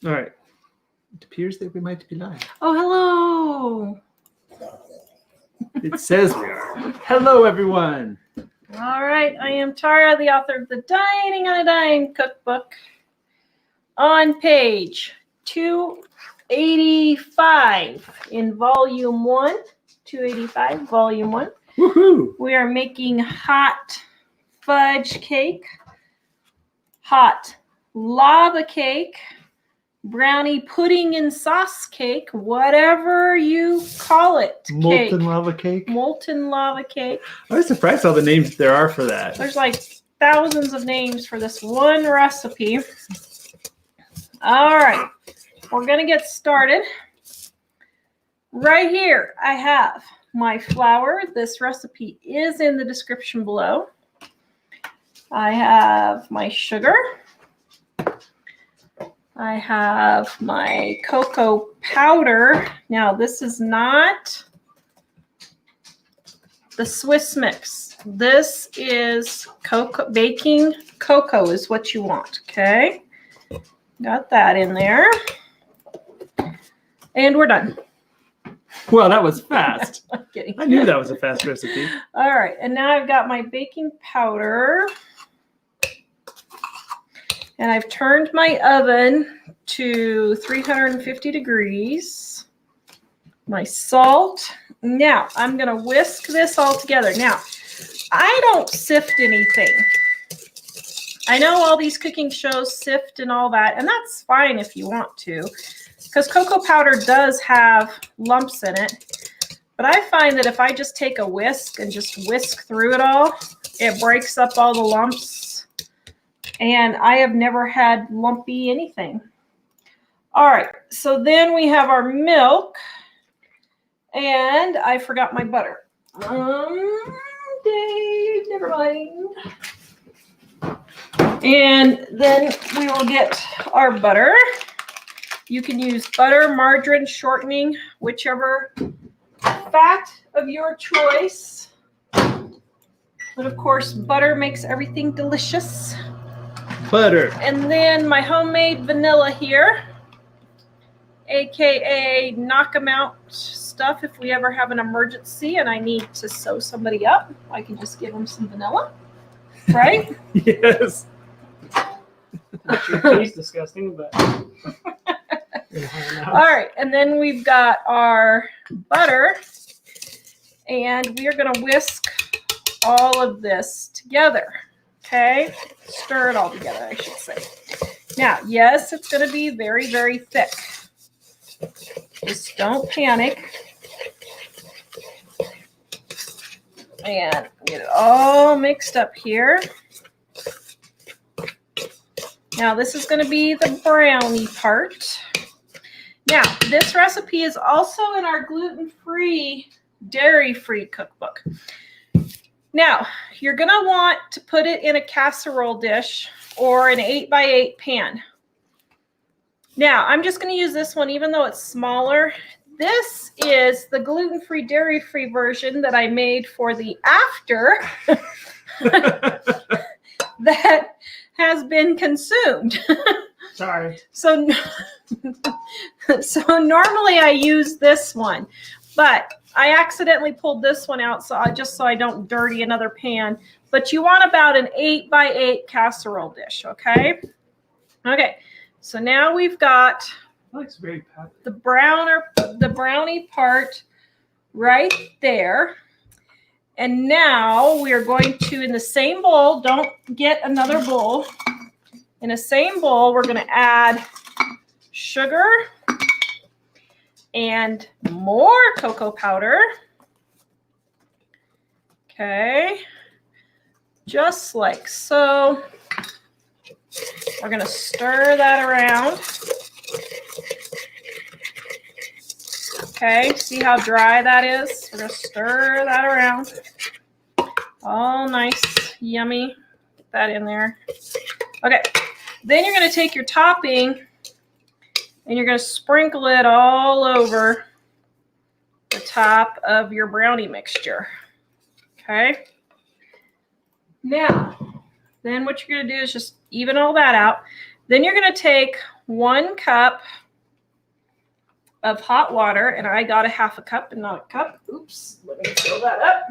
All right. It appears that we might be live. Oh, hello. It says we are. Hello, everyone. All right. I am Tara, the author of the Dining on a Dime cookbook. On page 285 in volume 1, 285, volume 1. Woohoo! We are making hot fudge cake, hot lava cake, brownie pudding and sauce cake, whatever you call it. Molten lava cake. Molten lava cake. I was surprised all the names there are for that. There's like thousands of names for this one recipe. All right, we're going to get started. Right here, I have my flour. This recipe is in the description below. I have my sugar. I have my cocoa powder. Now, this is not the Swiss mix. This is cocoa, baking cocoa is what you want, okay? Got that in there. And we're done. Well, that was fast. I'm kidding. I knew that was a fast recipe. All right, and now I've got my baking powder. And I've turned my oven to 350 degrees. My salt. Now, I'm going to whisk this all together. Now, I don't sift anything. I know all these cooking shows sift and all that, and that's fine if you want to, because cocoa powder does have lumps in it. But I find that if I just take a whisk and just whisk through it all, it breaks up all the lumps. And I have never had lumpy anything. All right, so then we have our milk. And I forgot my butter. Dave, never mind. And then we will get our butter. You can use butter, margarine, shortening, whichever fat of your choice. But of course, butter makes everything delicious. Butter. And then my homemade vanilla here, aka knock 'em out stuff. If we ever have an emergency and I need to sew somebody up, I can just give them some vanilla, right? Yes. It's disgusting, but All right, and then we've got our butter, and we are going to whisk all of this together. Okay, stir it all together, I should say. Now, yes, it's going to be very, very thick. Just don't panic. And get it all mixed up here. Now, this is going to be the brownie part. Now, this recipe is also in our gluten-free, dairy-free cookbook. Now, you're going to want to put it in a casserole dish or an 8x8 pan. Now, I'm just going to use this one, even though it's smaller. This is the gluten-free, dairy-free version that I made for the after that has been consumed. sorry. So normally I use this one, but I accidentally pulled this one out so I don't dirty another pan. But you want about an 8x8 casserole dish, okay? Okay, so now we've got That looks very packed. the brownie part right there. And now we are going to, in the same bowl, don't get another bowl. In the same bowl, we're going to add sugar and more cocoa powder. Okay, just like so. We're going to stir that around. Okay, see how dry that is? We're going to stir that around. All nice, yummy. Get that in there. Okay, then you're going to take your topping and you're going to sprinkle it all over the top of your brownie mixture. Okay. Now, then what you're going to do is just even all that out. Then you're going to take 1 cup of hot water, and I got a half a cup and not a cup. Oops, let me fill that up.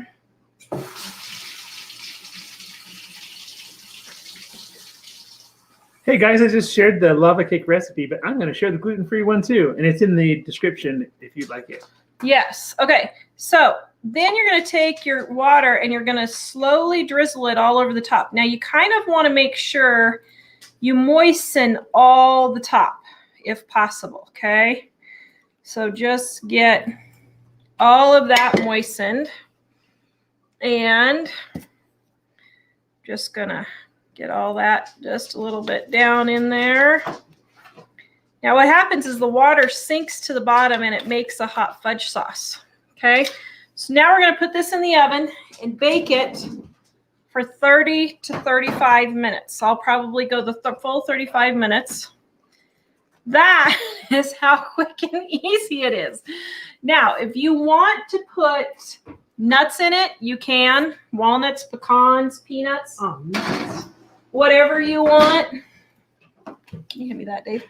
Hey guys, I just shared the lava cake recipe, but I'm going to share the gluten-free one too, and it's in the description if you'd like it. Yes. Okay. So then you're going to take your water and you're going to slowly drizzle it all over the top. Now you kind of want to make sure you moisten all the top if possible. Okay. So just get all of that moistened, and just going to get all that just a little bit down in there. Now what happens is the water sinks to the bottom and it makes a hot fudge sauce. Okay, so now we're going to put this in the oven and bake it for 30 to 35 minutes. I'll probably go the full 35 minutes. That is how quick and easy it is. Now, if you want to put nuts in it, you can. Walnuts, pecans, peanuts, whatever you want. Can you hand me that, Dave?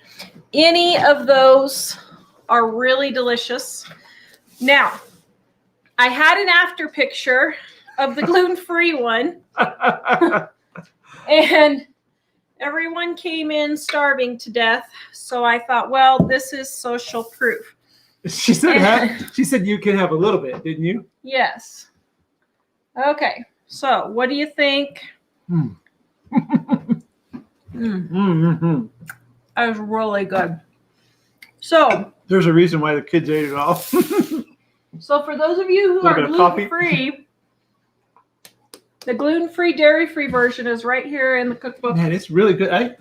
Any of those are really delicious. Now, I had an after picture of the gluten-free one, and everyone came in starving to death. So I thought, well, this is social proof. She said you can have a little bit, didn't you? Yes. Okay. So what do you think? Mm-hmm. That was really good. So there's a reason why the kids ate it all. So for those of you who are gluten-free, the gluten-free, dairy-free version is right here in the cookbook. Man, it's really good.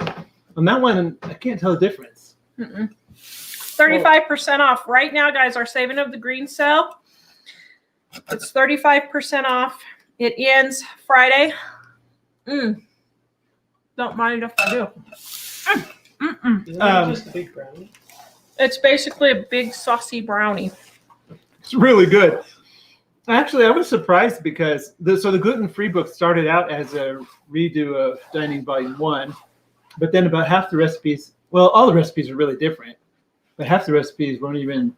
On that one, I can't tell the difference. 35% off. Right now, guys, our saving of the green sale. It's 35% off. It ends Friday. Don't mind if I do. Just a big brownie. It's basically a big saucy brownie. It's really good. Actually, I was surprised because the gluten-free book started out as a redo of Dining Volume 1, but then about half the recipes, well, all the recipes are really different, but half the recipes weren't even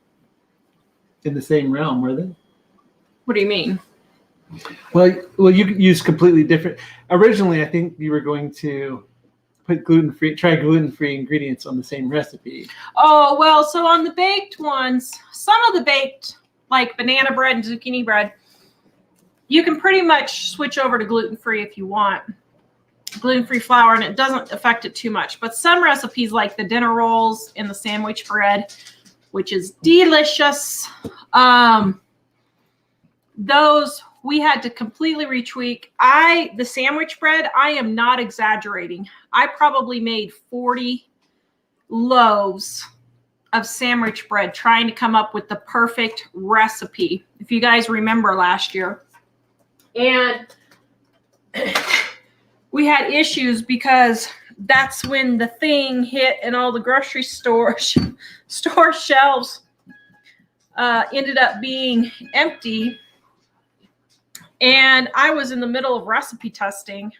in the same realm, were they? What do you mean? Well, you could use completely different. Originally, I think you were going to put try gluten-free ingredients on the same recipe. Oh, well, so on the baked ones, some of the baked, like banana bread and zucchini bread, you can pretty much switch over to gluten-free if you want. Gluten-free flour, and it doesn't affect it too much. But some recipes like the dinner rolls and the sandwich bread, which is delicious, those we had to completely retweak. The sandwich bread, I am not exaggerating. I probably made 40 loaves of sandwich bread trying to come up with the perfect recipe, if you guys remember last year. And we had issues because that's when the thing hit and all the grocery store shelves ended up being empty. And I was in the middle of recipe testing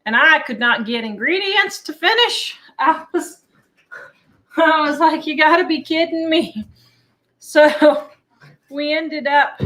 and I could not get ingredients to finish. I was like, you got to be kidding me. So we ended up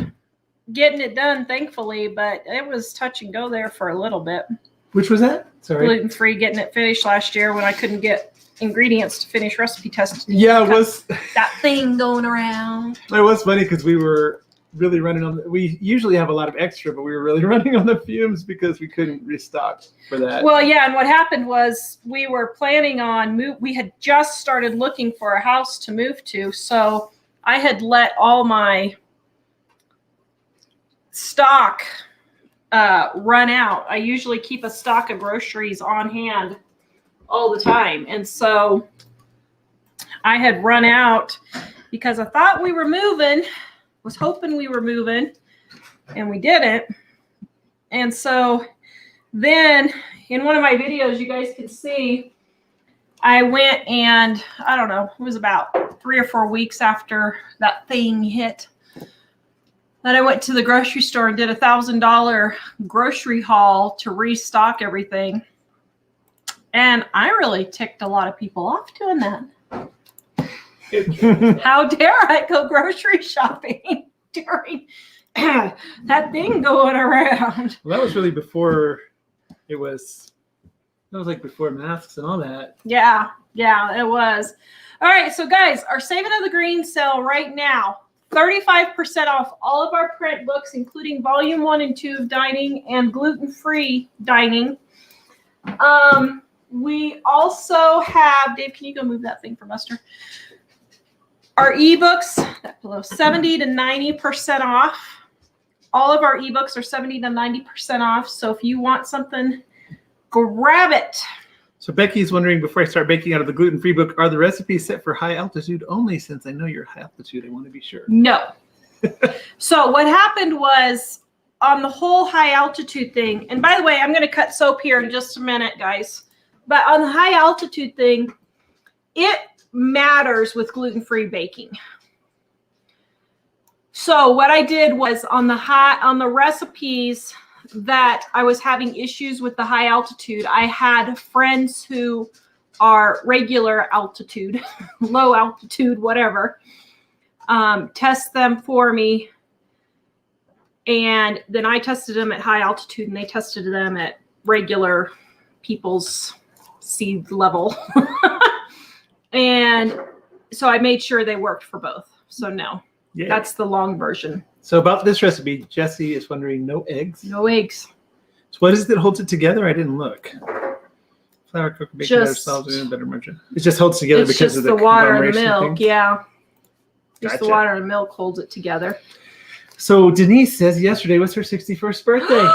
getting it done, thankfully, but it was touch and go there for a little bit. Which was that? Sorry. Gluten-free, getting it finished last year when I couldn't get ingredients to finish recipe testing. Yeah, it was that thing going around. It was funny because we were really running on. We usually have a lot of extra, but we were really running on the fumes because we couldn't restock for that. Well, yeah, and what happened was we were planning on we had just started looking for a house to move to, so I had let all my stock run out. I usually keep a stock of groceries on hand all the time, and so I had run out because I thought we were moving, was hoping we were moving, and we didn't. And so then in one of my videos, you guys can see, I went and, I don't know, it was about 3 or 4 weeks after that thing hit, that I went to the grocery store and did $1,000 grocery haul to restock everything. And I really ticked a lot of people off doing that. How dare I go grocery shopping during that thing going around? Well, that was really before that was like before masks and all that. Yeah, it was. All right, so guys, our Saving of the Green sale right now, 35% off all of our print books, including volume 1 and 2 of dining and gluten-free dining. We also have, Dave, can you go move that thing for Buster? Our ebooks, that below 70 to 90% off. All of our ebooks are 70 to 90% off. So if you want something, grab it. So Becky's wondering, before I start baking out of the gluten-free book, are the recipes set for high altitude only? Since I know you're high altitude, I want to be sure. No. So what happened was on the whole high altitude thing, and by the way, I'm going to cut soap here in just a minute, guys. But on the high altitude thing, it matters with gluten-free baking. So what I did was on the recipes that I was having issues with the high altitude, I had friends who are regular altitude, low altitude, whatever, test them for me. And then I tested them at high altitude and they tested them at regular people's seed level. And so I made sure they worked for both. So no, that's the long version. So about this recipe, Jesse is wondering, no eggs? No eggs. So what is it that holds it together? I didn't look. Flour, cocoa, bacon, butter, salt, and better margarine. It just holds together because of the water and the milk. thing? Yeah. Just Gotcha. the water and milk holds it together. So Denise says yesterday was her 61st birthday.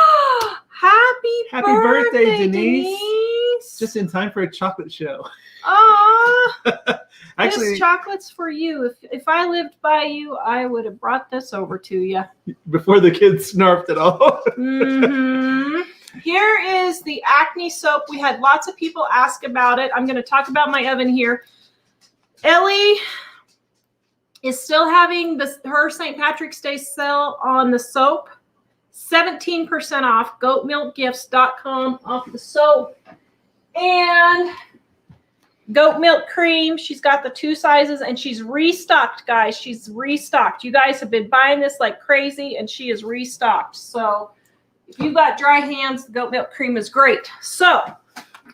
Happy birthday, Denise. Just in time for a chocolate show. Aw. Actually, this chocolate's for you. If I lived by you, I would have brought this over to you. Before the kids snarfed it all. Mm-hmm. Here is the acne soap. We had lots of people ask about it. I'm going to talk about my oven here. Ellie is still having her St. Patrick's Day sale on the soap. 17% off. Goatmilkgifts.com off the soap. And goat milk cream. She's got the 2 sizes and she's restocked, guys. She's restocked. You guys have been buying this like crazy and she is restocked. So if you've got dry hands, the goat milk cream is great. So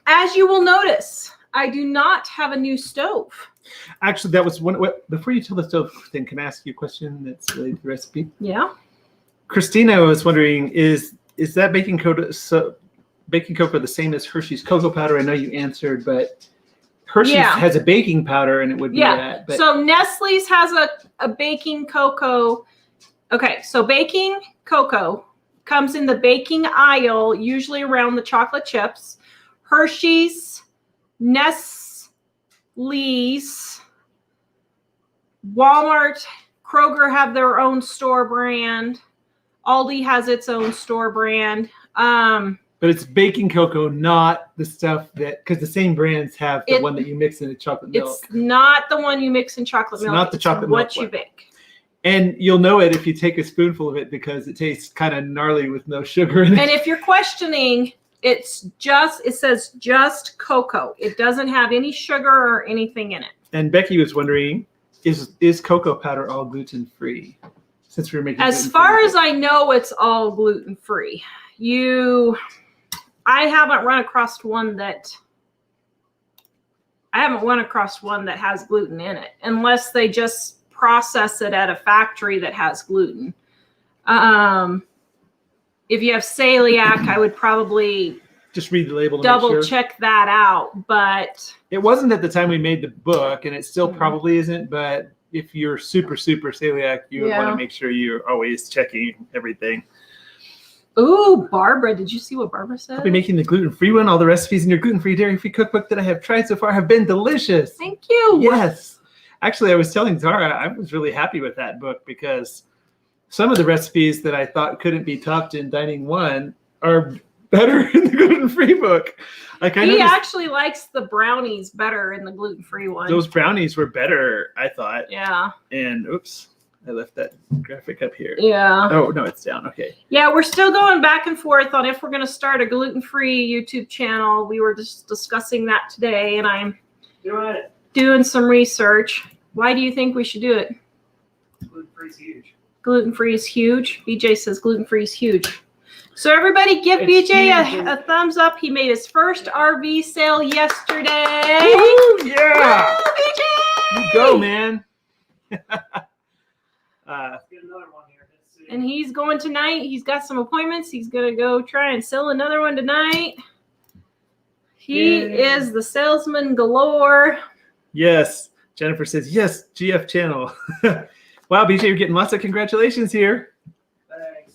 as you will notice, I do not have a new stove. Actually, that was one. Before you tell the stove thing, can I ask you a question that's related to the recipe? Yeah. Christina was wondering, is that baking cocoa the same as Hershey's cocoa powder? I know you answered, but Hershey's has a baking powder, and it would be that. But so Nestle's has a baking cocoa. Okay, so baking cocoa comes in the baking aisle, usually around the chocolate chips. Hershey's, Nestle's, Walmart, Kroger have their own store brand. Aldi has its own store brand. But it's baking cocoa, not the stuff that, because the same brands have the one that you mix in the chocolate milk. It's not the one you mix in chocolate milk. Not the chocolate milk. What you bake. And you'll know it if you take a spoonful of it because it tastes kind of gnarly with no sugar in it. And if you're questioning, it says just cocoa. It doesn't have any sugar or anything in it. And Becky was wondering, is cocoa powder all gluten-free? Since we were making as far as I know, it's all gluten-free. I haven't run across one that has gluten in it, unless they just process it at a factory that has gluten. If you have celiac, I would probably just read the label. Double check that out. But it wasn't at the time we made the book, and it still probably isn't. But if you're super celiac, you would want to make sure you're always checking everything. Ooh, Barbara, did you see what Barbara said? I'll be making the gluten-free one. All the recipes in your gluten-free, dairy-free cookbook that I have tried so far have been delicious. Thank you. Yes. Actually, I was telling Zara, I was really happy with that book because some of the recipes that I thought couldn't be topped in Dining 1 are better in the gluten-free book. He actually likes the brownies better in the gluten-free one. Those brownies were better, I thought. Yeah. And oops. I left that graphic up here. Yeah. Oh, no, it's down. Okay. Yeah, we're still going back and forth on if we're going to start a gluten-free YouTube channel. We were just discussing that today, and I'm doing some research. Why do you think we should do it? Gluten-free is huge. Gluten-free is huge. BJ says gluten-free is huge. So everybody give It's BJ huge. a thumbs up. He made his first RV sale yesterday. Woo, yeah. Woo, BJ! You go, man. Let's get another one here. Let's see. And he's going tonight. He's got some appointments. He's going to go try and sell another one tonight. He Yay. is the salesman galore. Yes. Jennifer says, yes, GF channel. Wow, BJ, you're getting lots of congratulations here. Thanks.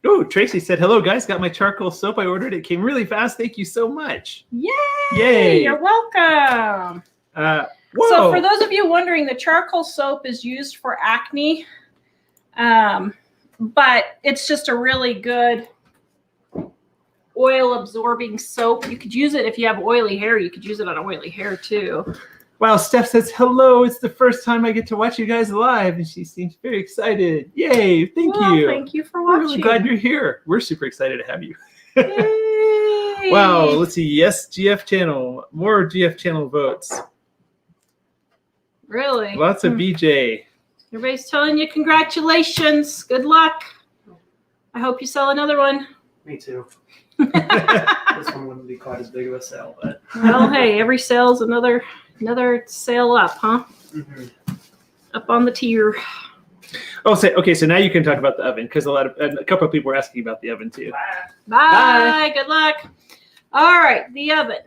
Oh, Tracy said, hello, guys. Got my charcoal soap I ordered. It came really fast. Thank you so much. Yay! Yay. You're welcome. Whoa. So for those of you wondering, the charcoal soap is used for acne, but it's just a really good oil absorbing soap. You could use it if you have oily hair. You could use it on oily hair too. Wow, Steph says, hello. It's the first time I get to watch you guys live, and she seems very excited. Yay, thank you. Thank you for We're watching. really glad you're here. We're super excited to have you. Yay. Wow, let's see. Yes, GF channel. More GF channel votes. Really? Lots of BJ. Everybody's telling you congratulations. Good luck. I hope you sell another one. Me too. This one wouldn't be quite as big of a sale, but. Well, hey, every sale's another sale up, huh? Mm-hmm. Up on the tier. Oh, okay. So now you can talk about the oven because a couple of people were asking about the oven too. Bye. Good luck. All right, the oven.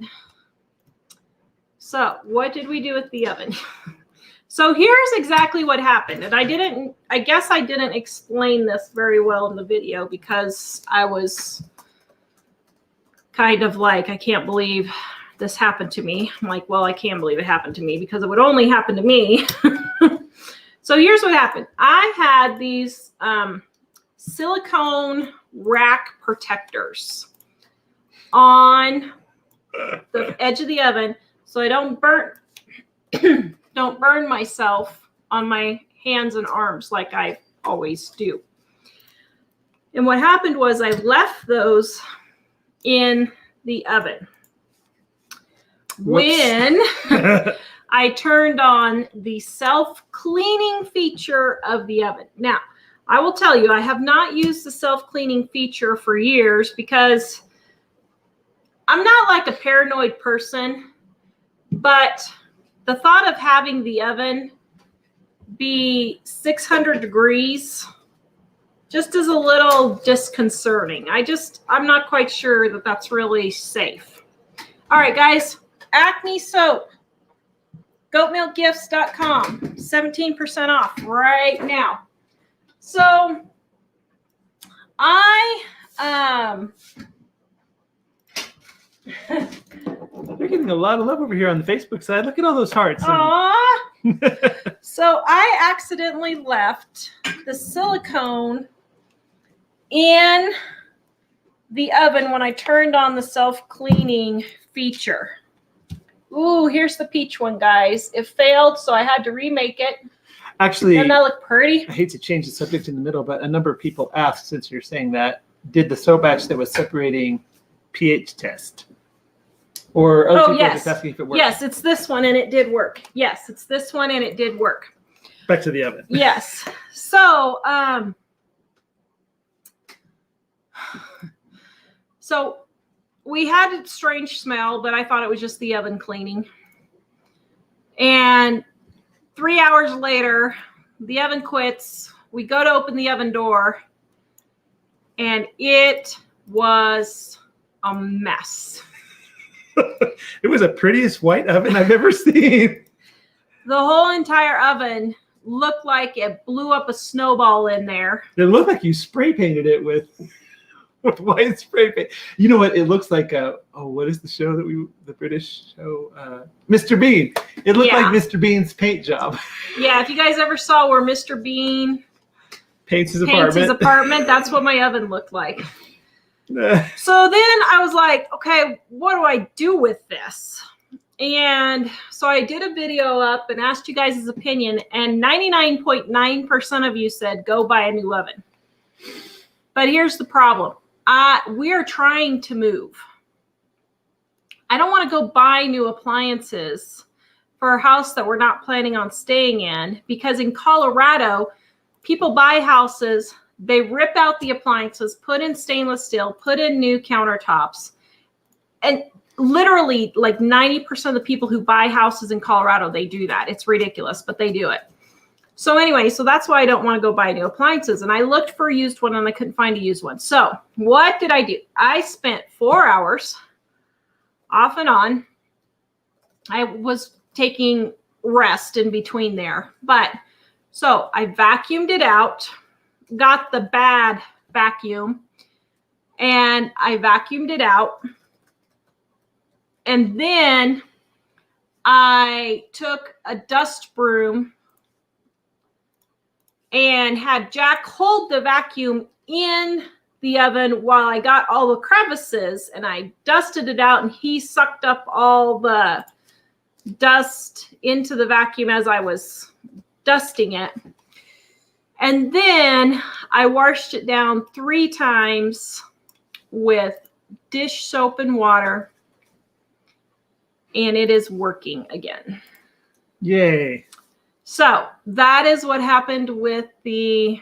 So what did we do with the oven? So here's exactly what happened. And I guess I didn't explain this very well in the video because I was kind of like, I can't believe this happened to me. I'm like, well, I can believe it happened to me because it would only happen to me. So here's what happened. I had these silicone rack protectors on the edge of the oven so I don't burn myself on my hands and arms like I always do. And what happened was I left those in the oven. When I turned on the self-cleaning feature of the oven. Now, I will tell you, I have not used the self-cleaning feature for years because I'm not like a paranoid person, but the thought of having the oven be 600 degrees just is a little disconcerting. I'm not quite sure that that's really safe. All right, guys, acne soap. Goatmilkgifts.com, 17% off right now. So They're getting a lot of love over here on the Facebook side. Look at all those hearts. So I accidentally left the silicone in the oven when I turned on the self-cleaning feature. Ooh, here's the peach one, guys. It failed, so I had to remake it. Actually, Doesn't that look pretty? I hate to change the subject in the middle, but a number of people asked, since you're saying that, did the soap batch that was separating pH test? Or other people yes. just asking if it worked? Yes, it's this one, and it did work. Yes, it's this one, and it did work. Back to the oven. Yes. So, we had a strange smell, but I thought it was just the oven cleaning. And 3 hours later, the oven quits. We go to open the oven door, and it was a mess. It was the prettiest white oven I've ever seen. The whole entire oven looked like it blew up a snowball in there. It looked like you spray painted it with white spray paint. You know what? It looks like what is the show the British show? Mr. Bean. It looked like Mr. Bean's paint job. Yeah, if you guys ever saw where Mr. Bean paints his apartment, that's what my oven looked like. So then I was like, okay, what do I do with this? And so I did a video up and asked you guys' opinion, and 99.9% of you said go buy a new oven. But here's the problem. We're trying to move. I don't want to go buy new appliances for a house that we're not planning on staying in, because in Colorado, people buy houses, they rip out the appliances, put in stainless steel, put in new countertops. And literally like 90% of the people who buy houses in Colorado, they do that. It's ridiculous, but they do it. So anyway, so that's why I don't want to go buy new appliances. And I looked for a used one and I couldn't find a used one. So what did I do? I spent 4 hours off and on. I was taking rest in between there. But so I vacuumed it out, got the bad vacuum, and I vacuumed it out. And then I took a dust broom and had Jack hold the vacuum in the oven while I got all the crevices, and I dusted it out, and he sucked up all the dust into the vacuum as I was dusting it. And then I washed it down 3 times with dish soap and water, and it is working again. Yay. So that is what happened with the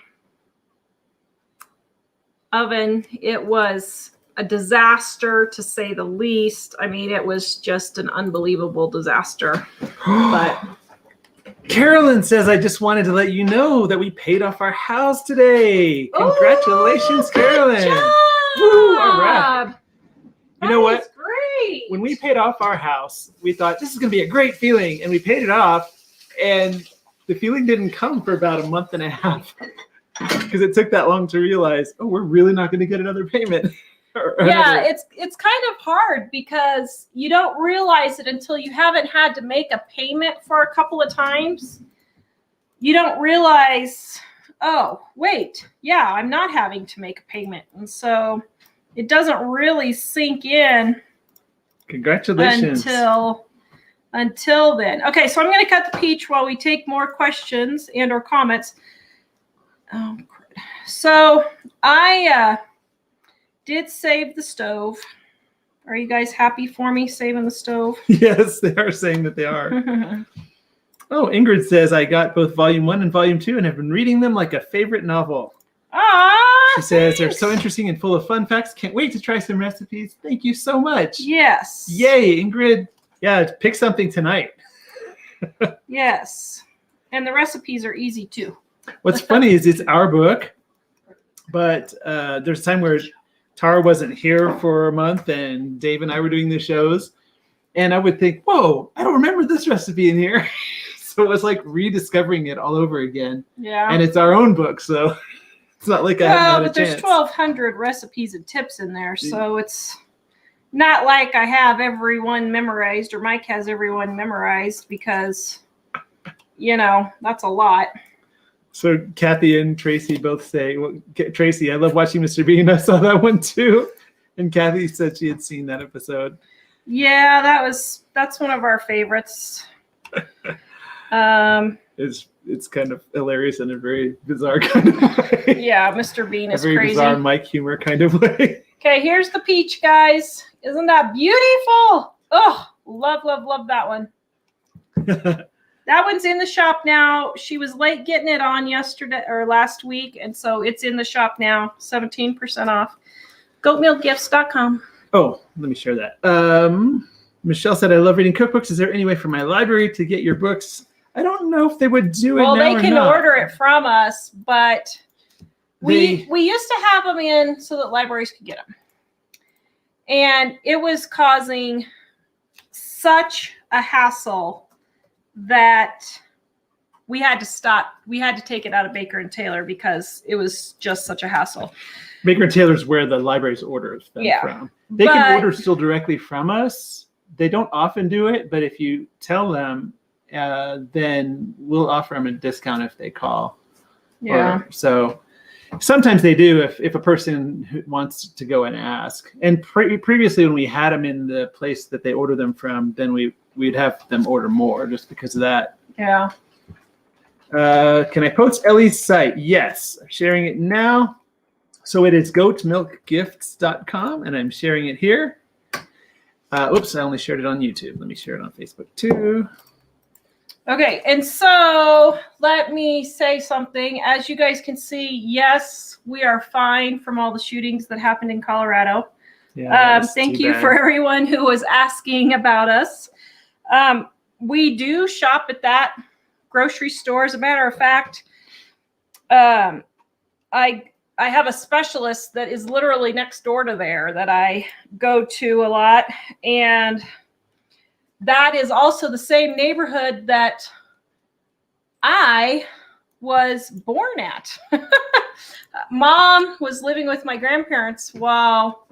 oven. It was a disaster, to say the least. I mean, it was just an unbelievable disaster. But Carolyn says, I just wanted to let you know that we paid off our house today. Congratulations, Carolyn. Good job. Woo, all right. You know what? That is great. When we paid off our house, we thought this is going to be a great feeling, and we paid it off, and the feeling didn't come for about a month and a half because it took that long to realize, oh, we're really not going to get another payment. Yeah, it's kind of hard because you don't realize it until you haven't had to make a payment for a couple of times. You don't realize, oh, wait, yeah, I'm not having to make a payment. And so it doesn't really sink in. Congratulations. Until then. Okay, so I'm going to cut the peach while we take more questions and or comments. Oh, so I did save the stove. Are you guys happy for me saving the stove? Yes, they are saying that they are. Oh, Ingrid says, I got both volume 1 and volume 2 and have been reading them like a favorite novel. Ah, she says they're so interesting and full of fun facts. Can't wait to try some recipes. Thank you so much. Yes. Yay, Ingrid. Yeah, pick something tonight. Yes. And the recipes are easy too. What's funny is it's our book, but there's a time where Tara wasn't here for a month and Dave and I were doing the shows. And I would think, whoa, I don't remember this recipe in here. So it was like rediscovering it all over again. Yeah. And it's our own book, so it's not like I haven't had a chance. There's 1,200 recipes and tips in there, so it's not like I have everyone memorized or Mike has everyone memorized because, you know, that's a lot. So Kathy and Tracy both say, well, Tracy, I love watching Mr. Bean. I saw that one too. And Kathy said she had seen that episode. Yeah, that's one of our favorites. It's kind of hilarious in a very bizarre kind of way. Yeah, Mr. Bean is crazy. A very bizarre Mike humor kind of way. Okay, here's the peach, guys. Isn't that beautiful? Oh, love that one. That one's in the shop now. She was late getting it on yesterday or last week, and so it's in the shop now, 17% off. Goatmealgifts.com. Oh, let me share that. Michelle said, I love reading cookbooks. Is there any way for my library to get your books? I don't know if they would do it now or not. Well, they can order it from us, but we used to have them in so that libraries could get them. And it was causing such a hassle that we had to stop. We had to take it out of Baker and Taylor because it was just such a hassle. Baker and Taylor's where the libraries order them from. They can order still directly from us. They don't often do it, but if you tell them, then we'll offer them a discount if they call. Yeah. So sometimes they do if a person wants to go and ask. And previously, when we had them in the place that they order them from, then we'd have them order more just because of that. Yeah. Can I post Ellie's site? Yes, I'm sharing it now. So it is goatmilkgifts.com, and I'm sharing it here. Oops, I only shared it on YouTube. Let me share it on Facebook too. Okay, and so let me say something. As you guys can see, yes, we are fine from all the shootings that happened in Colorado. Yeah, thank you for everyone who was asking about us. We do shop at that grocery store. As a matter of fact, I have a specialist that is literally next door to there that I go to a lot. And that is also the same neighborhood that I was born at. Mom was living with my grandparents while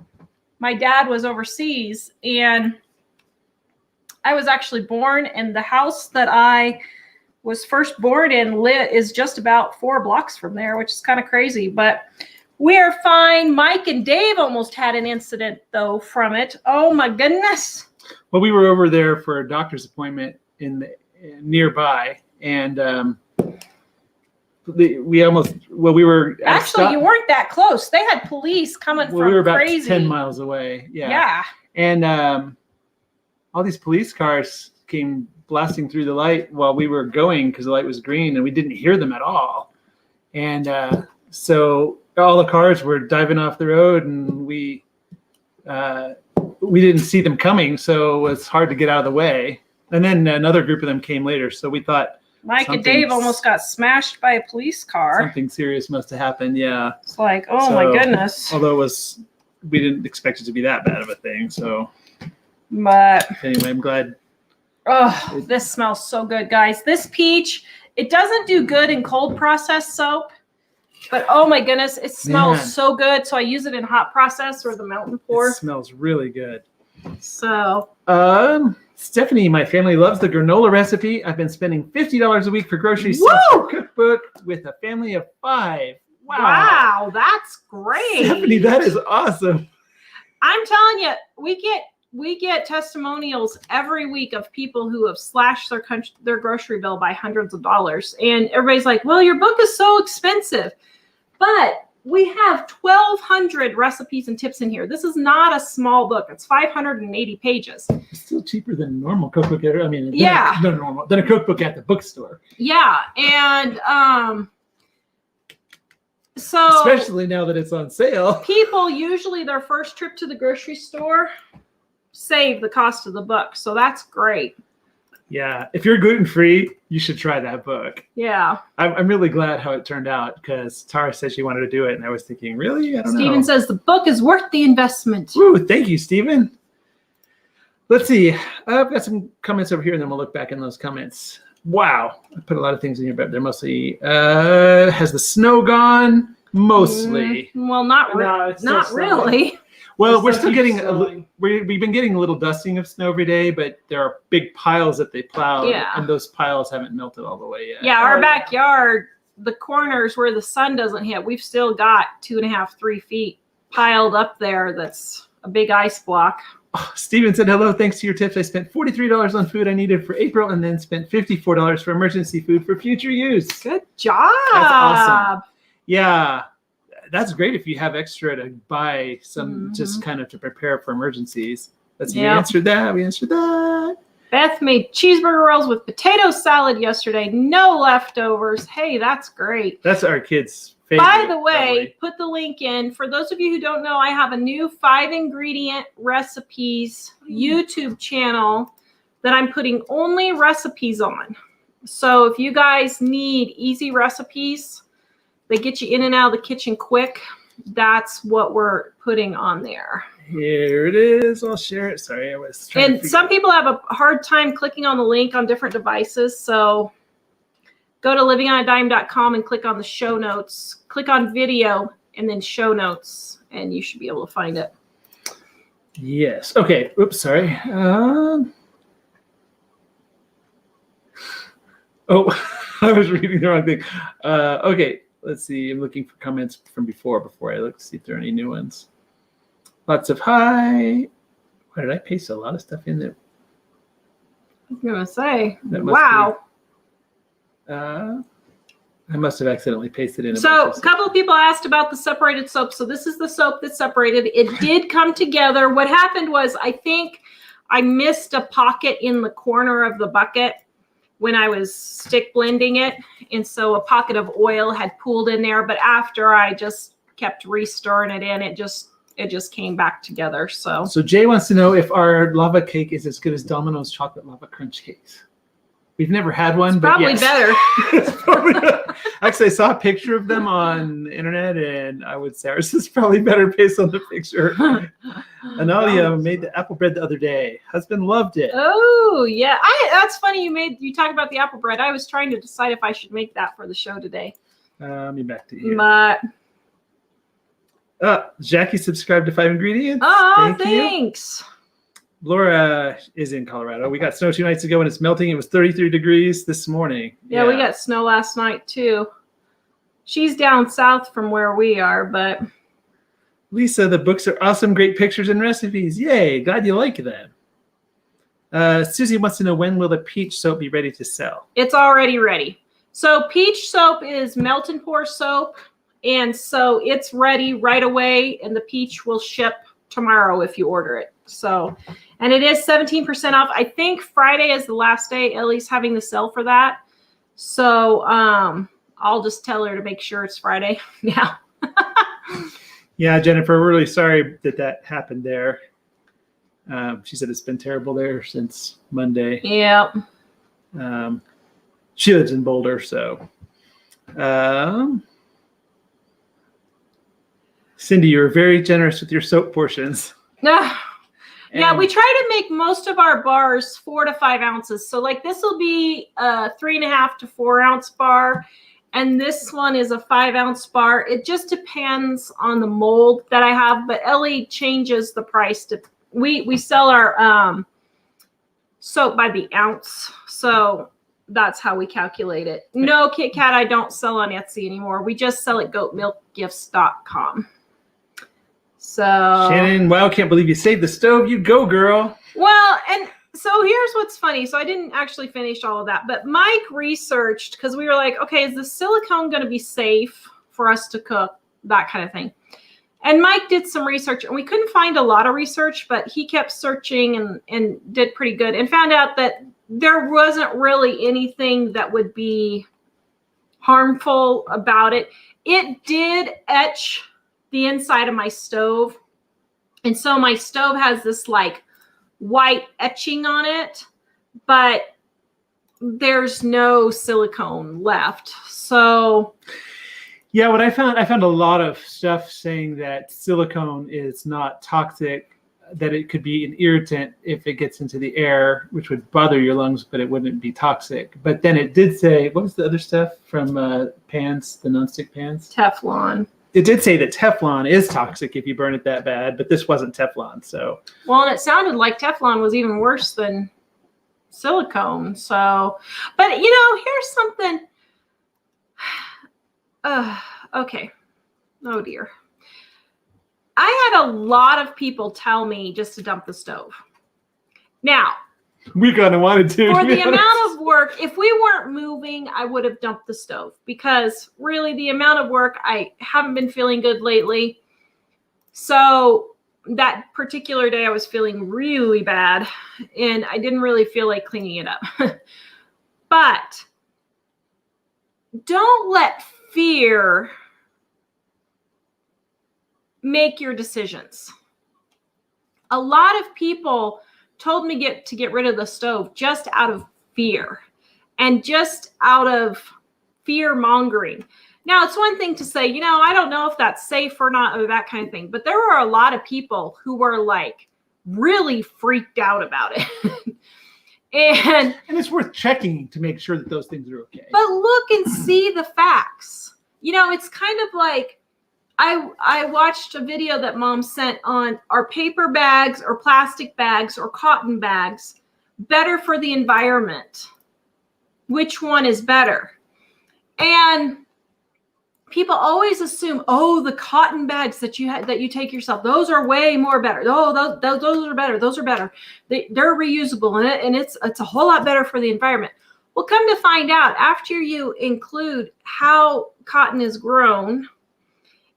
my dad was overseas. And I was actually born in the house that I was first born in is just about 4 blocks from there, which is kind of crazy, but we're fine. Mike and Dave almost had an incident though from it. Oh my goodness. Well, we were over there for a doctor's appointment nearby, and we were actually, you weren't that close. They had police coming from we were about crazy 10 miles away. Yeah. And all these police cars came blasting through the light while we were going because the light was green, and we didn't hear them at all. And so all the cars were diving off the road, and we didn't see them coming, so it was hard to get out of the way. And then another group of them came later, so we thought Mike and Dave almost got smashed by a police car. Something serious must have happened. Yeah, it's like, oh my goodness. Although we didn't expect it to be that bad of a thing. So, but anyway, I'm glad. Oh, this smells so good, guys. This peach, it doesn't do good in cold process soap, but oh my goodness, it smells so good. So I use it in hot process or the mountain pour. It smells really good. So, Stephanie, my family loves the granola recipe. I've been spending $50 a week for groceries cookbook with a family of 5. Wow, that's great. Stephanie, that is awesome. I'm telling you, we get testimonials every week of people who have slashed their grocery bill by hundreds of dollars. And everybody's like, well, your book is so expensive. But we have 1,200 recipes and tips in here. This is not a small book. It's 580 pages. It's still cheaper than a normal cookbook. I mean, than a cookbook at the bookstore. Yeah. And so especially now that it's on sale. People usually their first trip to the grocery store save the cost of the book. So that's great. Yeah. If you're gluten-free, you should try that book. Yeah. I'm really glad how it turned out because Tara said she wanted to do it. And I was thinking, really? I don't know. Steven says the book is worth the investment. Woo, thank you, Steven. Let's see. I've got some comments over here, and then we'll look back in those comments. Wow. I put a lot of things in here, but they're mostly, has the snow gone? Mostly. Well, not really. Well, we're still getting we've been getting a little dusting of snow every day, but there are big piles that they plowed, and those piles haven't melted all the way yet. Yeah, our backyard, the corners where the sun doesn't hit, we've still got 2.5, 3 feet piled up there. That's a big ice block. Oh, Steven said, hello, thanks to your tips. I spent $43 on food I needed for April and then spent $54 for emergency food for future use. Good job. That's awesome. Yeah. That's great if you have extra to buy some just kind of to prepare for emergencies. We answered that. Beth made cheeseburger rolls with potato salad yesterday. No leftovers. Hey, that's great. That's our kids' favorite. By the way, put the link in. For those of you who don't know, I have a new 5-ingredient recipes YouTube channel that I'm putting only recipes on. So if you guys need easy recipes, they get you in and out of the kitchen quick. That's what we're putting on there. Here it is. I'll share it. Sorry, I was trying And some people have a hard time clicking on the link on different devices. So go to livingonadime.com and click on the show notes. Click on video and then show notes, and you should be able to find it. Yes. Okay. Oops. Sorry. Oh, I was reading the wrong thing. Okay. let's see. I'm looking for comments from before I look to see if there are any new ones. Lots of hi. Why did I paste a lot of stuff in there? I was gonna say, That must wow. I must have accidentally pasted in. So a couple of people asked about the separated soap. So this is the soap that's separated. It did come together. What happened was I think I missed a pocket in the corner of the bucket when I was stick blending it. And so a pocket of oil had pooled in there. But after I just kept re-stirring it in, it just came back together. So Jay wants to know if our lava cake is as good as Domino's chocolate lava crunch cakes. We've never had one, but probably yes. better. It's probably better. Actually, I saw a picture of them on the internet, and I would say ours is probably better based on the picture. Analia made the apple bread the other day. Husband loved it. Oh yeah, that's funny. You talked about the apple bread. I was trying to decide if I should make that for the show today. Let me back to you. But Jackie subscribed to 5 Ingredients. oh, thanks. Laura is in Colorado. We got snow 2 nights ago and it's melting. It was 33 degrees this morning. Yeah, we got snow last night too. She's down south from where we are, but Lisa, the books are awesome. Great pictures and recipes. Yay. Glad you like them. Susie wants to know, when will the peach soap be ready to sell? it's already ready. So peach soap is melt and pour soap. And so it's ready right away. And the peach will ship tomorrow if you order it. So, and it is 17% off. I think Friday is the last day Ellie's having the sale for that. So I'll just tell her to make sure it's Friday. Yeah. Yeah, Jennifer, we're really sorry that happened there. She said it's been terrible there since Monday. Yeah. She lives in Boulder, so. Cindy, you're very generous with your soap portions. Yeah, we try to make most of our bars 4 to 5 ounces. So like this will be a 3.5 to 4 ounce bar. And this one is a 5 ounce bar. It just depends on the mold that I have, but Ellie changes the price to, we sell our soap by the ounce. So that's how we calculate it. No, Kit Kat, I don't sell on Etsy anymore. We just sell at goatmilkgifts.com. So Shannon, wow, can't believe you saved the stove. You go, girl. Well, and so here's what's funny. So I didn't actually finish all of that, but Mike researched, because we were like, okay, is the silicone going to be safe for us to cook? That kind of thing. And Mike did some research, and we couldn't find a lot of research, but he kept searching and did pretty good and found out that there wasn't really anything that would be harmful about it. It did etch the inside of my stove. And so my stove has this like white etching on it, but there's no silicone left. So yeah, what I found a lot of stuff saying that silicone is not toxic, that it could be an irritant if it gets into the air, which would bother your lungs, but it wouldn't be toxic. But then it did say, what was the other stuff from pans, the nonstick pans? Teflon. It did say that Teflon is toxic if you burn it that bad, but this wasn't Teflon. So well, and it sounded like Teflon was even worse than silicone. So, but here's something. Okay. Oh dear. I had a lot of people tell me just to dump the stove. Now, we kind of wanted to. For the amount of work, if we weren't moving, I would have dumped the stove, because really the amount of work, I haven't been feeling good lately. So that particular day I was feeling really bad and I didn't really feel like cleaning it up. But don't let fear make your decisions. A lot of people told me to get rid of the stove just out of fear and just out of fear mongering. Now, it's one thing to say, I don't know if that's safe or not, or that kind of thing. But there were a lot of people who were like really freaked out about it. and it's worth checking to make sure that those things are okay. But look and see the facts. It's kind of like, I watched a video that Mom sent on, are paper bags or plastic bags or cotton bags better for the environment? Which one is better? And people always assume, oh, the cotton bags that you take yourself, those are way more better. Oh, those are better. Those are better. They're reusable, and it's a whole lot better for the environment. Well, come to find out, after you include how cotton is grown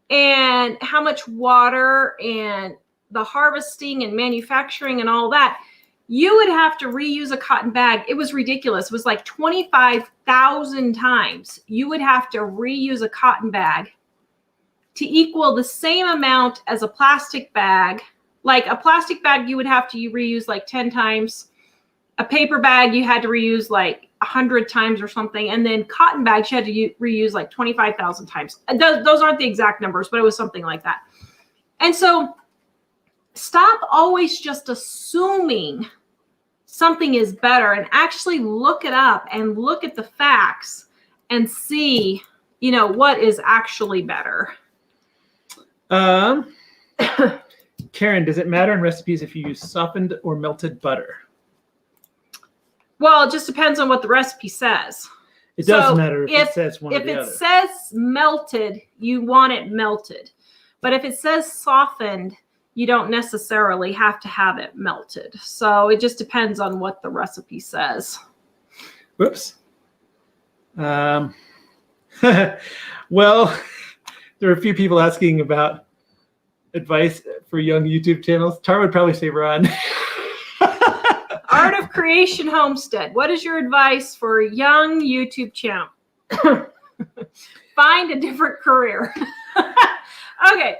and how much water and the harvesting and manufacturing and all that, you would have to reuse a cotton bag. It was ridiculous. It was like 25,000 times you would have to reuse a cotton bag to equal the same amount as a plastic bag. Like a plastic bag, you would have to reuse like 10 times. A paper bag, you had to reuse like 100 times or something. And then cotton bags, you had to reuse like 25,000 times. Those aren't the exact numbers, but it was something like that. And so stop always just assuming something is better, and actually look it up and look at the facts and see, what is actually better. Karen, does it matter in recipes if you use softened or melted butter? Well, it just depends on what the recipe says. It doesn't matter if it says one or the other. If it says melted, you want it melted. But if it says softened, you don't necessarily have to have it melted. So it just depends on what the recipe says. Whoops. Well, there are a few people asking about advice for young YouTube channels. Tara would probably say run. Art of Creation Homestead. What is your advice for a young YouTube channel? Find a different career. Okay,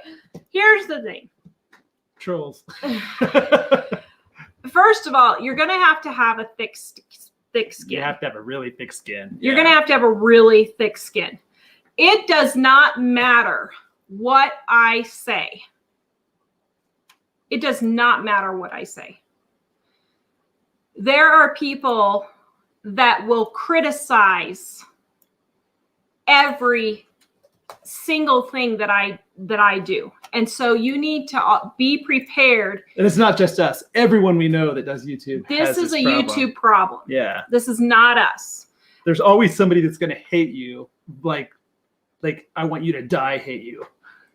here's the thing. Trolls. First of all, you're going to have a thick skin. You have to have a really thick skin. You're going to have a really thick skin. It does not matter what I say. It does not matter what I say. There are people that will criticize every single thing that I do. And so you need to be prepared. And it's not just us. Everyone we know that does YouTube. This is a YouTube problem. Yeah. This is not us. There's always somebody that's going to hate you. Like I want you to die, hate you.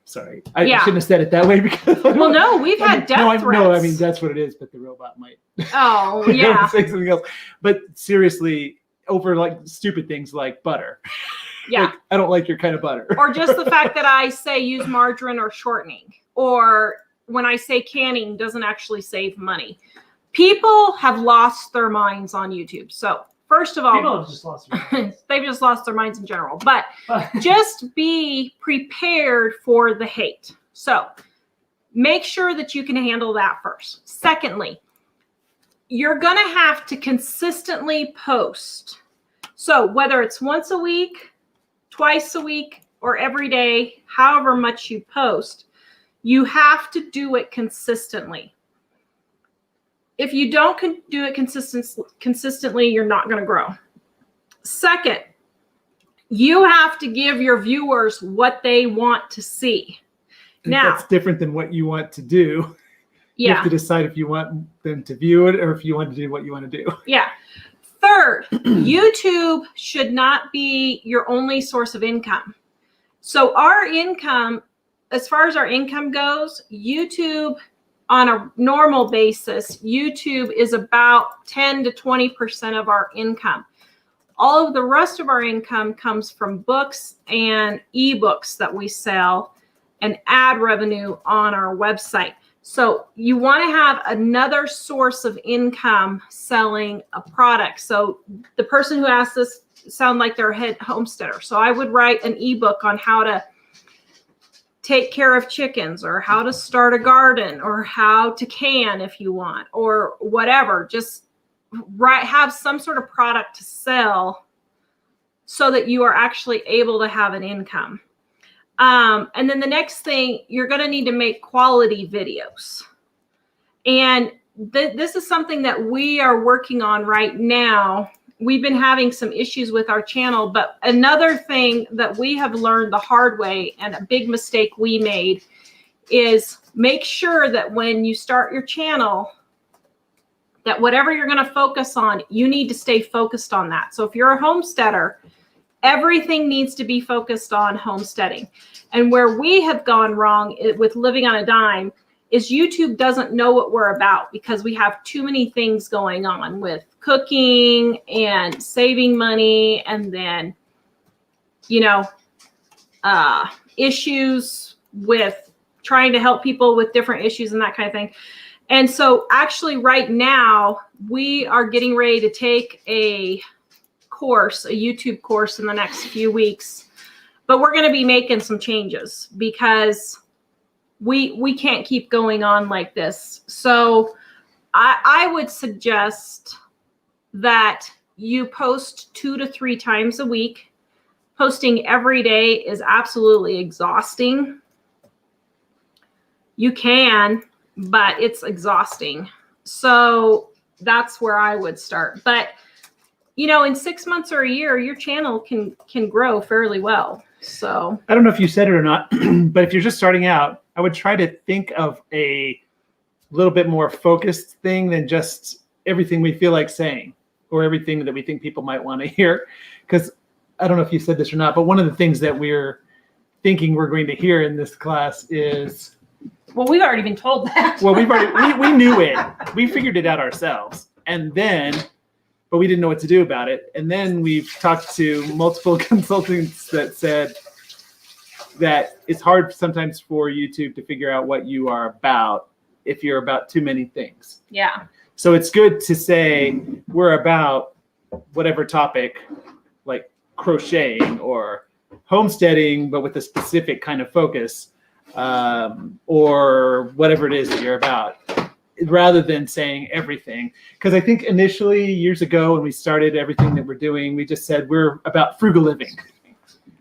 Sorry. I shouldn't have said it that way because. Well, no, we've had death threats. No, I mean, that's what it is, but the robot might. Oh, yeah. Say something else. But seriously, over like stupid things like butter. Yeah. Like, I don't like your kind of butter. Or just the fact that I say use margarine or shortening. Or when I say canning doesn't actually save money. People have lost their minds on YouTube. So first of all, people have just lost their minds. They've just lost their minds in general. But just be prepared for the hate. So make sure that you can handle that first. Secondly, you're going to have to consistently post. So whether it's once a week, twice a week, or every day, however much you post, you have to do it consistently. If you don't do it consistently, you're not going to grow. Second, you have to give your viewers what they want to see. Now, that's different than what you want to do. Yeah. You have to decide if you want them to view it or if you want to do what you want to do. Yeah. Third, YouTube should not be your only source of income. So our income, as far as our income goes, YouTube on a normal basis, YouTube is about 10 to 20% of our income. All of the rest of our income comes from books and ebooks that we sell and ad revenue on our website. So you want to have another source of income selling a product. So the person who asked this sound like they're a head homesteader. So I would write an ebook on how to take care of chickens or how to start a garden or how to can if you want or whatever. Just have some sort of product to sell so that you are actually able to have an income. And then the next thing, you're going to need to make quality videos. And this is something that we are working on right now. We've been having some issues with our channel, but another thing that we have learned the hard way and a big mistake we made is make sure that when you start your channel, that whatever you're going to focus on, you need to stay focused on that. So if you're a homesteader, everything needs to be focused on homesteading. And where we have gone wrong with living on a dime is YouTube doesn't know what we're about because we have too many things going on with cooking and saving money, and then, issues with trying to help people with different issues and that kind of thing. And so actually right now we are getting ready to take a YouTube course in the next few weeks, but we're going to be making some changes because we can't keep going on like this. So I would suggest that you post 2 to 3 times a week. Posting every day is absolutely exhausting. You can, but it's exhausting. So that's where I would start. But in 6 months or a year, your channel can grow fairly well. So I don't know if you said it or not, but if you're just starting out, I would try to think of a little bit more focused thing than just everything we feel like saying or everything that we think people might want to hear. Because I don't know if you said this or not, but one of the things that we're thinking we're going to hear in this class is... Well, we've already been told that. Well, we knew it. We figured it out ourselves. But we didn't know what to do about it. And then we've talked to multiple consultants that said that it's hard sometimes for YouTube to figure out what you are about if you're about too many things. Yeah. So it's good to say we're about whatever topic, like crocheting or homesteading, but with a specific kind of focus, or whatever it is that you're about, rather than saying everything. Because I think initially, years ago, when we started everything that we're doing, we just said we're about frugal living.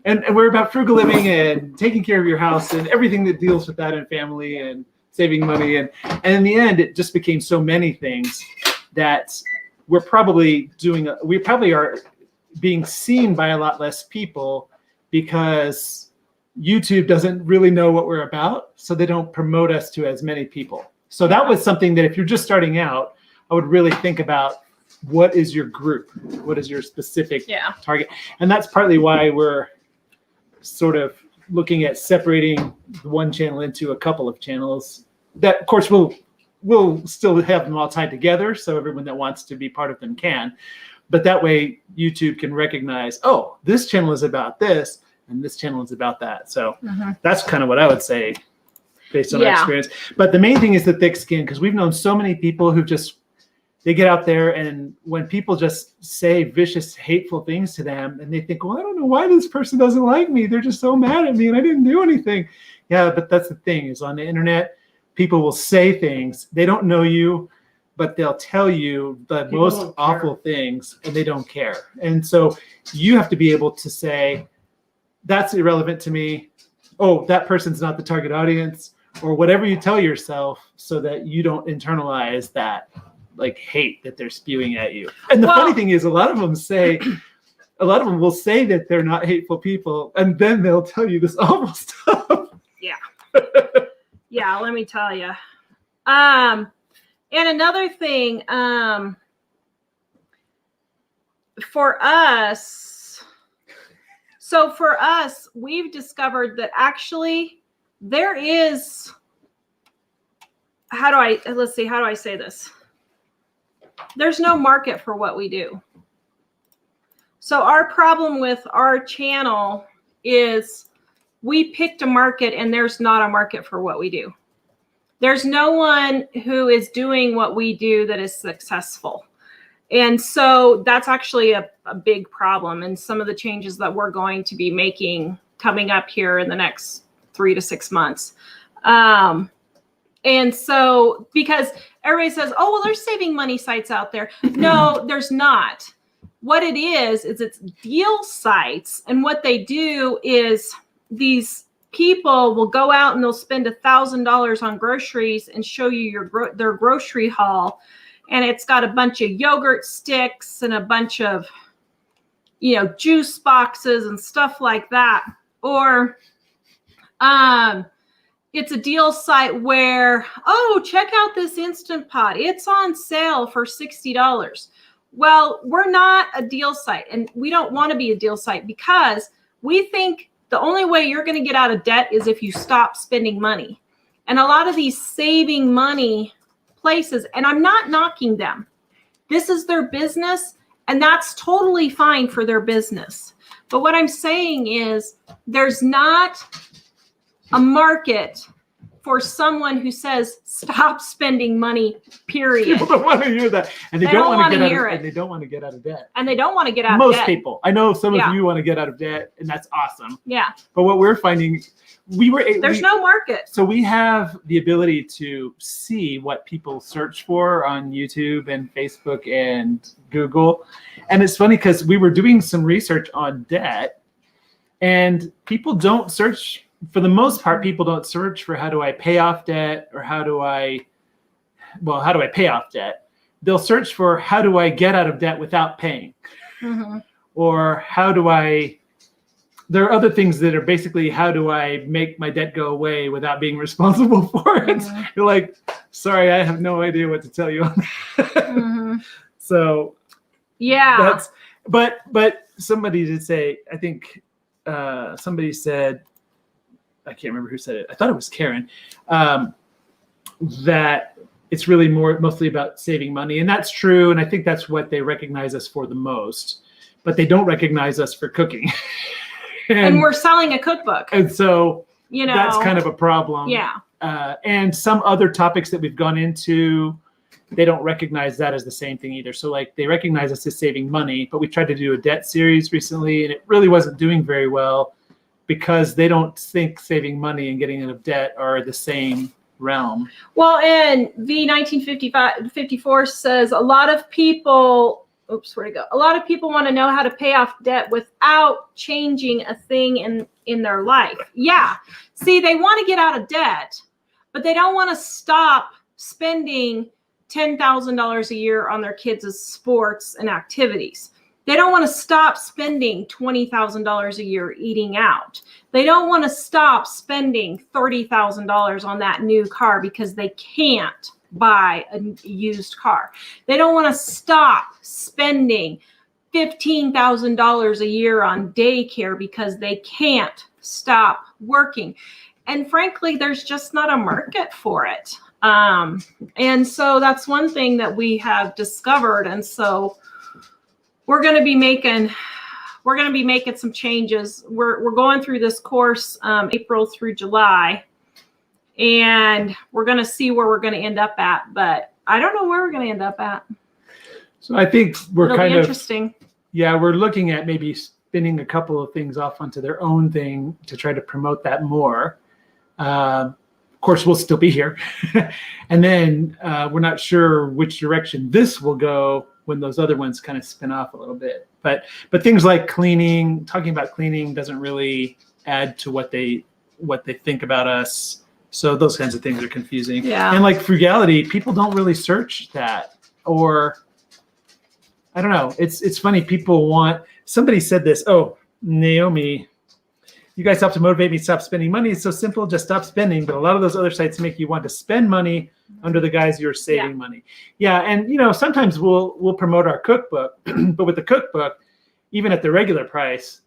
And we're about frugal living and taking care of your house and everything that deals with that and family and saving money. And in the end, it just became so many things that we probably are being seen by a lot less people because YouTube doesn't really know what we're about. So they don't promote us to as many people. So that was something that if you're just starting out, I would really think about what is your group? What is your specific target? And that's partly why we're sort of looking at separating one channel into a couple of channels that, of course, we'll still have them all tied together. So everyone that wants to be part of them can. But that way YouTube can recognize, oh, this channel is about this and this channel is about that. So that's kind of what I would say based on our experience. But the main thing is the thick skin, because we've known so many people who they get out there, and when people just say vicious, hateful things to them, and they think, well, I don't know why this person doesn't like me. They're just so mad at me, and I didn't do anything. Yeah, but that's the thing, is on the internet, people will say things. They don't know you, but they'll tell you the most awful things, and they don't care. And so you have to be able to say, that's irrelevant to me. Oh, that person's not the target audience, or whatever you tell yourself, so that you don't internalize that like hate that they're spewing at you. And the funny thing is, a lot of them will say that they're not hateful people, and then they'll tell you this awful stuff. Yeah. Yeah, let me tell you. And another thing, for us, we've discovered that actually there is, how do I say this? There's no market for what we do. So our problem with our channel is we picked a market and there's not a market for what we do. There's no one who is doing what we do that is successful. And so that's actually a big problem. And some of the changes that we're going to be making coming up here in the next 3 to 6 months. And so, because everybody says, oh, well, there's saving money sites out there. No, there's not. What it is it's deal sites. And what they do is these people will go out and they'll spend $1,000 on groceries and show you their grocery haul. And it's got a bunch of yogurt sticks and a bunch of, juice boxes and stuff like that. Or, it's a deal site where, oh, check out this Instant Pot. It's on sale for $60. Well, we're not a deal site, and we don't want to be a deal site because we think the only way you're going to get out of debt is if you stop spending money. And a lot of these saving money places, and I'm not knocking them. This is their business, and that's totally fine for their business. But what I'm saying is there's not a market for someone who says stop spending money, period. People don't want to hear that, and they, They don't don't want to wanna get hear out. it. And they don't want to get out of debt. And they don't want to get out Most of debt. people. I know some Yeah. of you want to get out of debt, and that's awesome. Yeah. But what we're finding, There's no market. So we have the ability to see what people search for on YouTube and Facebook and Google. And it's funny because we were doing some research on debt, and people don't search, for the most part, people don't search for how do I pay off debt or how do I pay off debt? They'll search for how do I get out of debt without paying? Mm-hmm. Or how do I, there are other things that are basically how do I make my debt go away without being responsible for it? Mhm. You're like, sorry, I have no idea what to tell you on that. Mm-hmm. So Yeah. that's, but somebody did say, I think somebody said, I can't remember who said it. I thought it was Karen, that it's really mostly about saving money. And that's true. And I think that's what they recognize us for the most, but they don't recognize us for cooking. and we're selling a cookbook. And so You know, that's kind of a problem. yeah. And some other topics that we've gone into, they don't recognize that as the same thing either. So like they recognize us as saving money, but we tried to do a debt series recently and it really wasn't doing very well because they don't think saving money and getting out of debt are the same realm. Well, and V1954 says a lot of people, where'd it go? A lot of people want to know how to pay off debt without changing a thing in their life. Yeah. See, they want to get out of debt, but they don't want to stop spending $10,000 a year on their kids' sports and activities. They don't want to stop spending $20,000 a year eating out. They don't want to stop spending $30,000 on that new car because they can't buy a used car. They don't want to stop spending $15,000 a year on daycare because they can't stop working. And frankly, there's just not a market for it. And so that's one thing that we have discovered. And so we're going to be making some changes. We're going through this course April through July, and we're going to see where we're going to end up at. But I don't know where we're going to end up at. So I think It'll be interesting. Yeah, we're looking at maybe spinning a couple of things off onto their own thing to try to promote that more. Of course, we'll still be here. And then we're not sure which direction this will go when those other ones kind of spin off a little bit. But things like cleaning, talking about cleaning doesn't really add to what they think about us. So those kinds of things are confusing. Yeah. And like frugality, people don't really search that. Or I don't know. It's funny. People want, somebody said this, oh, Naomi, you guys help to motivate me to stop spending money. It's so simple, just stop spending. But a lot of those other sites make you want to spend money under the guise you're saving money. Yeah, and sometimes we'll promote our cookbook, but with the cookbook, even at the regular price,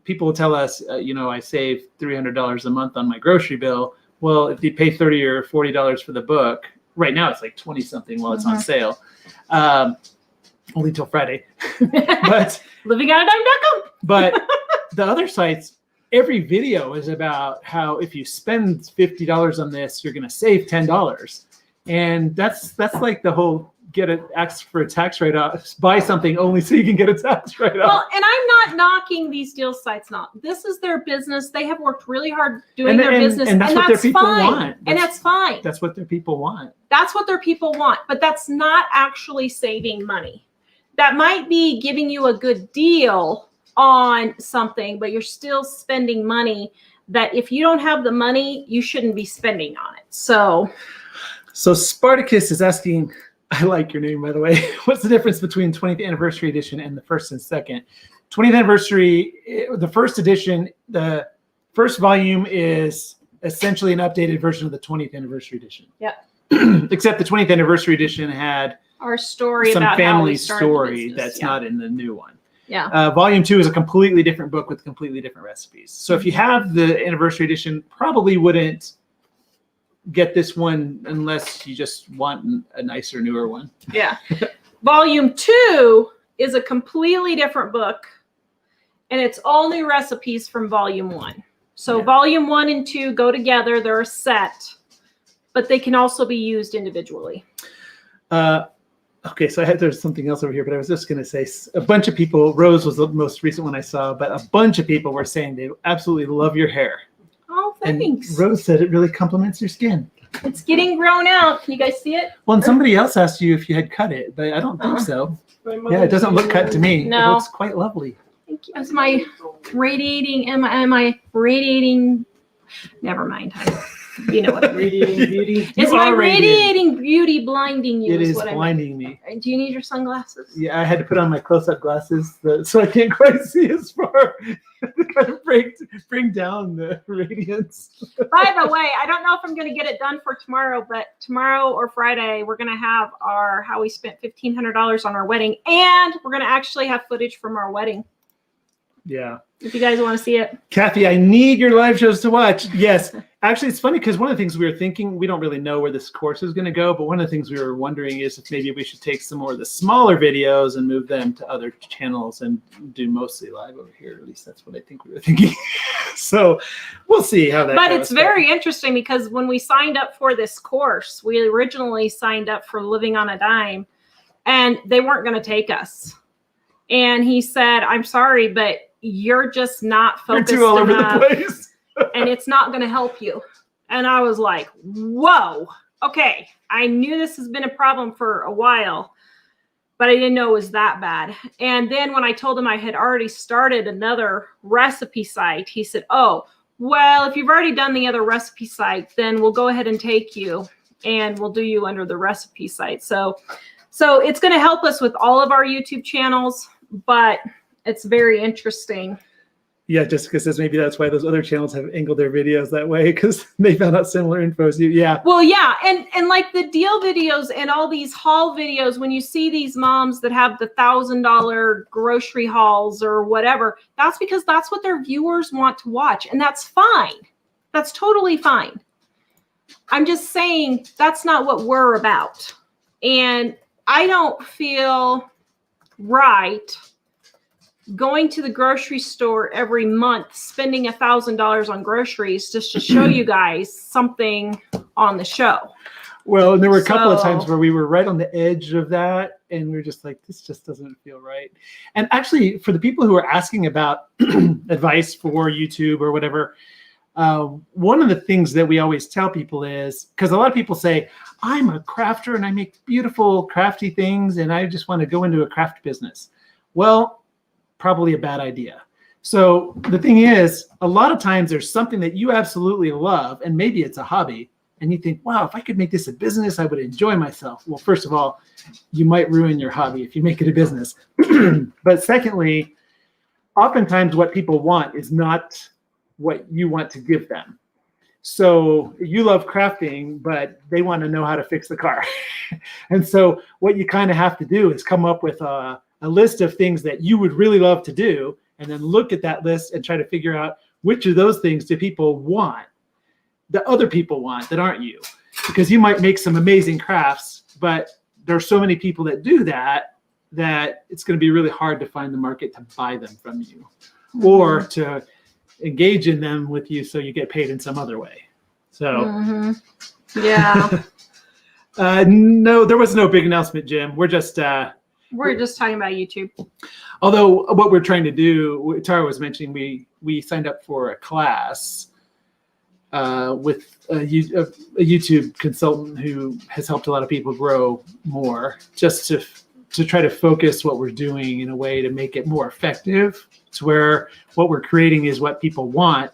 people will tell us, I save $300 a month on my grocery bill. Well, if you pay $30 or $40 for the book, right now it's like 20 something while it's on sale. Only till Friday. But LivingOutADime.com. But the other sites, every video is about how if you spend $50 on this, you're going to save $10. And that's like the whole ask for a tax write-off, buy something only so you can get a tax write-off. Well, and I'm not knocking these deal sites. This is their business. They have worked really hard doing their business, and that's what their people want. And that's fine. That's what their people want. That's what their people want. But that's not actually saving money. That might be giving you a good deal on something, but you're still spending money that if you don't have the money, you shouldn't be spending on it. So Spartacus is asking, I like your name, by the way, what's the difference between 20th anniversary edition and the first and second? 20th anniversary, the first edition, the first volume is essentially an updated version of the 20th anniversary edition. Yeah. Except the 20th anniversary edition had our story some about how family we started the story business. that's not in the new one. Yeah. Volume 2 is a completely different book with completely different recipes. So if you have the anniversary edition, probably wouldn't get this one unless you just want a nicer, newer one. Yeah. Volume 2 is a completely different book, and it's all new recipes from Volume 1. So Yeah. Volume 1 and 2 go together. They're a set, but they can also be used individually. Okay, so there's something else over here, but I was just going to say a bunch of people, Rose was the most recent one I saw, but a bunch of people were saying they absolutely love your hair. Oh, thanks. And Rose said it really compliments your skin. It's getting grown out. Can you guys see it? Well, and somebody else asked you if you had cut it, but I don't think so. Yeah, it doesn't look cut to me. No. It looks quite lovely. Thank you. Is my radiating, am I radiating? Never mind. You know what I mean. Radiating beauty. Is You my are radiating beauty blinding you? It is what I mean. blinding me. Do you need your sunglasses? Yeah, I had to put on my close-up glasses so I can't quite see as far to kind of bring down the radiance. By the way, I don't know if I'm going to get it done for tomorrow, but tomorrow or Friday, we're going to have our how we spent $1,500 on our wedding, and we're going to actually have footage from our wedding. Yeah. If you guys want to see it. Kathy, I need your live shows to watch. Yes. Actually, it's funny because one of the things we were thinking, we don't really know where this course is going to go, but one of the things we were wondering is if maybe we should take some more of the smaller videos and move them to other channels and do mostly live over here. At least that's what I think we were thinking. So we'll see how that goes. But it's very interesting because when we signed up for this course, we originally signed up for Living on a Dime, and they weren't going to take us. And he said, I'm sorry, but you're just not focused You're too all over enough, the place. and it's not going to help you. And I was like, whoa, okay. I knew this has been a problem for a while, but I didn't know it was that bad. And then when I told him I had already started another recipe site, he said, oh, well, if you've already done the other recipe site, then we'll go ahead and take you and we'll do you under the recipe site. So it's going to help us with all of our YouTube channels, but it's very interesting. Yeah, Jessica says maybe that's why those other channels have angled their videos that way because they found out similar info as you. Yeah. Well, yeah, and like the deal videos and all these haul videos, when you see these moms that have the $1,000 grocery hauls or whatever, that's because that's what their viewers want to watch, and that's fine. That's totally fine. I'm just saying that's not what we're about, and I don't feel right going to the grocery store every month, spending $1,000 on groceries just to show you guys something on the show. Well, and there were a couple of times where we were right on the edge of that, and we were just like, this just doesn't feel right. And actually, for the people who are asking about advice for YouTube or whatever, one of the things that we always tell people is, because a lot of people say, I'm a crafter and I make beautiful crafty things and I just want to go into a craft business. Well, probably a bad idea. So the thing is, a lot of times there's something that you absolutely love, and maybe it's a hobby, and you think, wow, if I could make this a business, I would enjoy myself. Well, first of all, you might ruin your hobby if you make it a business. But secondly, oftentimes what people want is not what you want to give them. So you love crafting, but they want to know how to fix the car. And so what you kind of have to do is come up with a list of things that you would really love to do, and then look at that list and try to figure out which of those things do people want, that other people want that aren't you. Because you might make some amazing crafts, but there are so many people that do that it's going to be really hard to find the market to buy them from you, or to engage in them with you so you get paid in some other way. So yeah. No, there was no big announcement, Jim. We're just talking about YouTube. Although what we're trying to do, Tara was mentioning, we signed up for a class with a YouTube consultant who has helped a lot of people grow more, just to try to focus what we're doing in a way to make it more effective, to where what we're creating is what people want,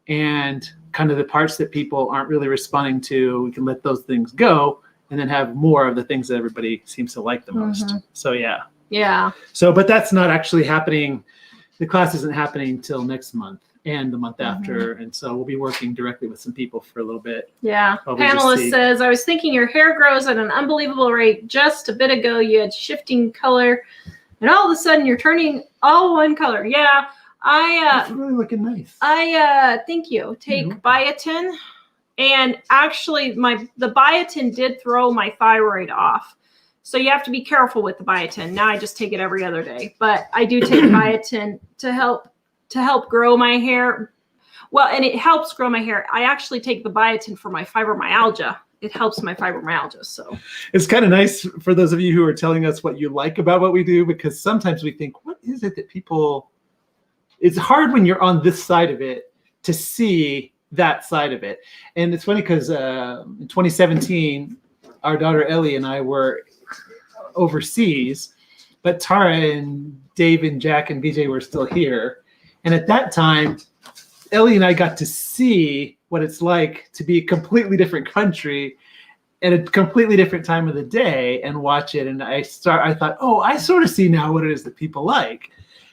and kind of the parts that people aren't really responding to, we can let those things go and then have more of the things that everybody seems to like the most. So yeah. Yeah. So, but that's not actually happening. The class isn't happening till next month. and the month after. And so we'll be working directly with some people for a little bit. Yeah. While we just Panelist see. says, I was thinking your hair grows at an unbelievable rate. Just a bit ago, you had shifting color, and all of a sudden you're turning all one color. Yeah. It's really looking nice. Thank you. Take biotin, and actually the biotin did throw my thyroid off. So you have to be careful with the biotin. Now I just take it every other day, but I do take biotin to help grow my hair. Well, and it helps grow my hair. I actually take the biotin for my fibromyalgia. It helps my fibromyalgia. So it's kind of nice for those of you who are telling us what you like about what we do, because sometimes we think, what is it that people, it's hard when you're on this side of it to see that side of it. And it's funny because in 2017, our daughter Ellie and I were overseas, but Tara and Dave and Jack and BJ were still here. And at that time, Ellie and I got to see what it's like to be a completely different country at a completely different time of the day and watch it. And I thought, oh, I sort of see now what it is that people like.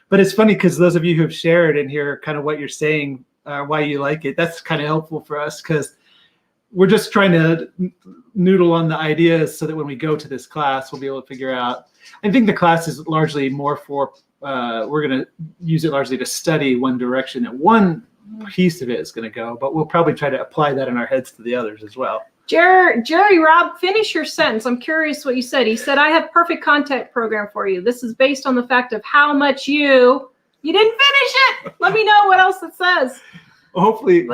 But it's funny because those of you who have shared and hear kind of what you're saying, why you like it, that's kind of helpful for us, because we're just trying to noodle on the ideas so that when we go to this class, we'll be able to figure out. I think the class is largely more for, we're going to use it largely to study one direction, that one piece of it is going to go, but we'll probably try to apply that in our heads to the others as well. Jerry, Rob, finish your sentence. I'm curious what you said. He said, I have perfect content program for you. This is based on the fact of how much you didn't finish it. Let me know what else it says. Well, hopefully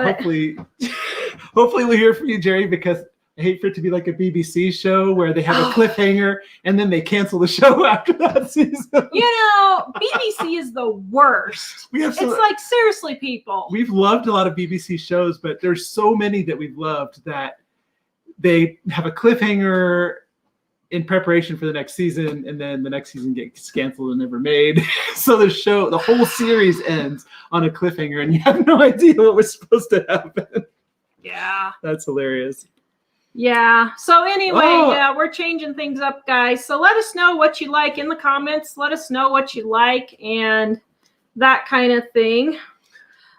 we'll hear from you, Jerry, because I hate for it to be like a BBC show where they have a cliffhanger and then they cancel the show after that season. BBC is the worst. It's like, seriously, people. We've loved a lot of BBC shows, but there's so many that we've loved that they have a cliffhanger in preparation for the next season, and then the next season gets canceled and never made. So the whole series ends on a cliffhanger, and you have no idea what was supposed to happen. Yeah. That's hilarious. Yeah. So anyway, yeah, we're changing things up, guys. So let us know what you like in the comments. Let us know what you like and that kind of thing.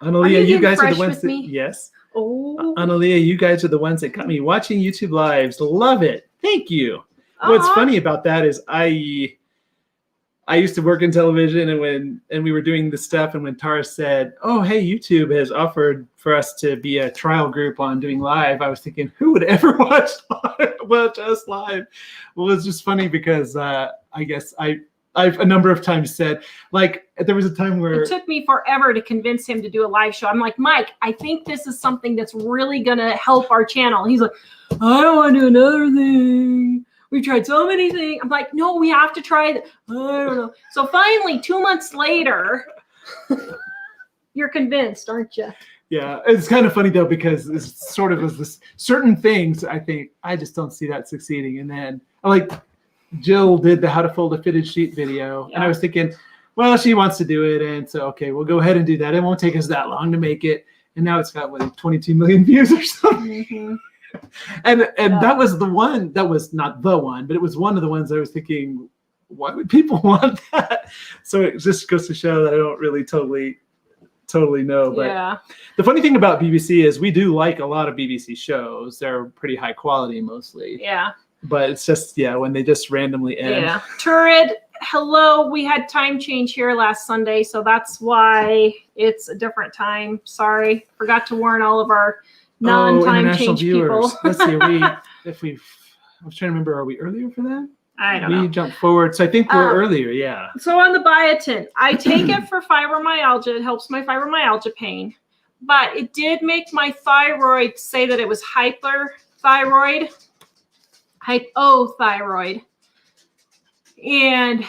Analia, you guys are the ones that, me? Yes. Oh. Analia, you guys are the ones that got me watching YouTube lives. Love it. Thank you. What's funny about that is I used to work in television, and we were doing this stuff, and when Tara said, oh, hey, YouTube has offered for us to be a trial group on doing live, I was thinking, who would ever watch us live? Well, it's just funny because I guess I've a number of times said, like, there was a time where it took me forever to convince him to do a live show. I'm like, Mike, I think this is something that's really going to help our channel. And he's like, I don't want to do another thing. We've tried so many things. I'm like, no, we have to try that. I don't know. So finally, 2 months later, you're convinced, aren't you? Yeah, it's kind of funny, though, because it's sort of was this certain things I think I just don't see that succeeding. And then, like, Jill did the how to fold a fitted sheet video. Yeah. And I was thinking, well, she wants to do it. And so, okay, we'll go ahead and do that. It won't take us that long to make it. And now it's got, what, 22 million views or something. Mm-hmm. And that was the one, that was not the one, but it was one of the ones I was thinking, why would people want that? So it just goes to show that I don't really totally know. But yeah. The funny thing about BBC is we do like a lot of BBC shows. They're pretty high quality mostly. Yeah. But it's just, when they just randomly end. Yeah. Turid, hello. We had time change here last Sunday, so that's why it's a different time. Sorry. Forgot to warn all of our non-time change viewers. People. Let's see. I was trying to remember, are we earlier for that? I don't know. We jumped forward. So I think we're earlier, yeah. So on the biotin, I take it for fibromyalgia. It helps my fibromyalgia pain. But it did make my thyroid say that it was hypothyroid. And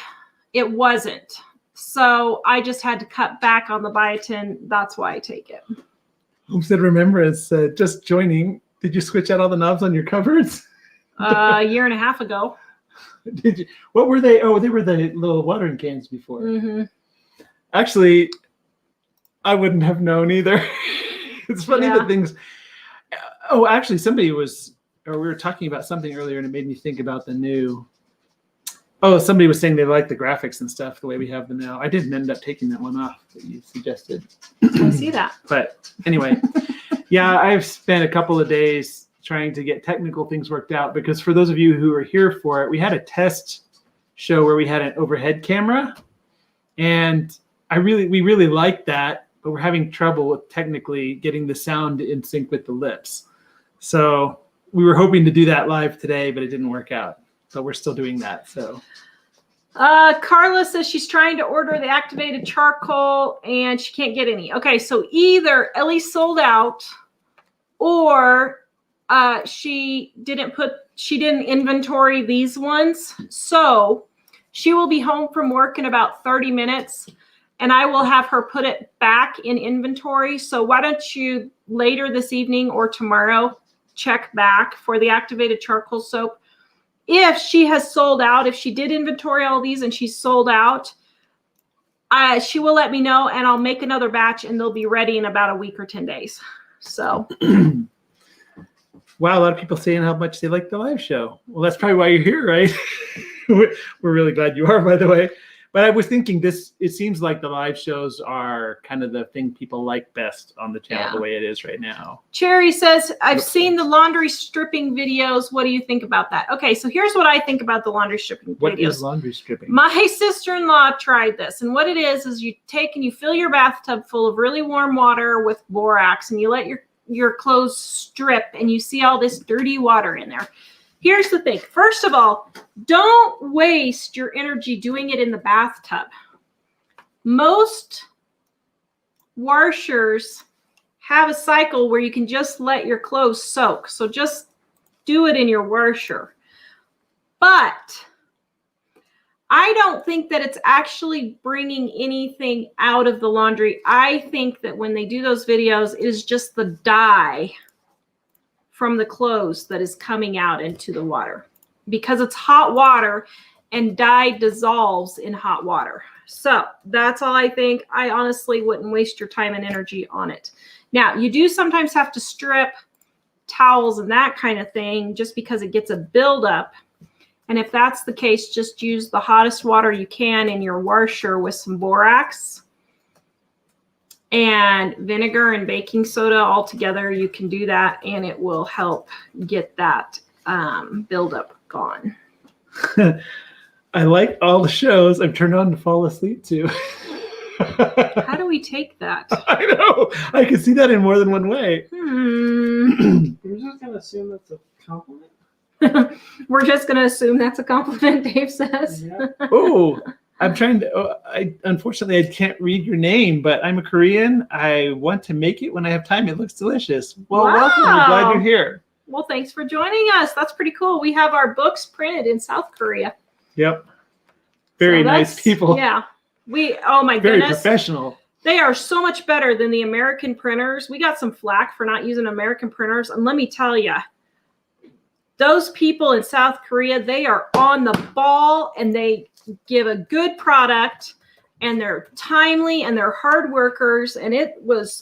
it wasn't. So I just had to cut back on the biotin. That's why I take it. Homestead Remembrance, just joining. Did you switch out all the knobs on your cupboards? A year and a half ago. Did you? What were they? Oh, they were the little watering cans before. Mm-hmm. Actually, I wouldn't have known either. It's funny that things. Oh, actually, we were talking about something earlier, and it made me think about the new Oh, somebody was saying they like the graphics and stuff the way we have them now. I didn't end up taking that one off that you suggested. I see that. But anyway, yeah, I've spent a couple of days trying to get technical things worked out because for those of you who were here for it, we had a test show where we had an overhead camera, and we really liked that, but we're having trouble with technically getting the sound in sync with the lips. So we were hoping to do that live today, but it didn't work out. So we're still doing that. So Carla says she's trying to order the activated charcoal and she can't get any. Okay, so either Ellie's sold out or she didn't inventory these ones. So she will be home from work in about 30 minutes and I will have her put it back in inventory. So why don't you later this evening or tomorrow check back for the activated charcoal soap. If she has sold out, if she did inventory all these and she's sold out, she will let me know and I'll make another batch and they'll be ready in about a week or 10 days. So. Wow, a lot of people saying how much they like the live show. Well, that's probably why you're here, right? We're really glad you are, by the way. But I was thinking it seems like the live shows are kind of the thing people like best on the channel the way it is right now. Cherry says, I've seen the laundry stripping videos. What do you think about that? Okay, so here's what I think about the laundry stripping videos. What is laundry stripping? My sister-in-law tried this. And what it is you take and you fill your bathtub full of really warm water with borax and you let your clothes strip and you see all this dirty water in there. Here's the thing. First of all, don't waste your energy doing it in the bathtub. Most washers have a cycle where you can just let your clothes soak. So just do it in your washer. But I don't think that it's actually bringing anything out of the laundry. I think that when they do those videos, it is just the dye from the clothes that is coming out into the water because it's hot water and dye dissolves in hot water. So that's all I think. I honestly wouldn't waste your time and energy on it. Now, you do sometimes have to strip towels and that kind of thing just because it gets a buildup. And if that's the case, just use the hottest water you can in your washer with some borax and vinegar and baking soda all together. You can do that and it will help get that buildup gone. I like all the shows I've turned on to fall asleep to. How do we take that? I know. I can see that in more than one way. We're just going to assume that's a compliment. We're just going to assume that's a compliment, Dave says. Yeah. Oh, I'm trying to, unfortunately, I can't read your name, but I'm a Korean. I want to make it when I have time. It looks delicious. Well, welcome. I'm glad you're here. Well, thanks for joining us. That's pretty cool. We have our books printed in South Korea. Yep. Very nice people. Yeah. Oh my Very goodness. professional. They are so much better than the American printers. We got some flack for not using American printers. And let me tell you, those people in South Korea, they are on the ball and they give a good product and they're timely and they're hard workers. And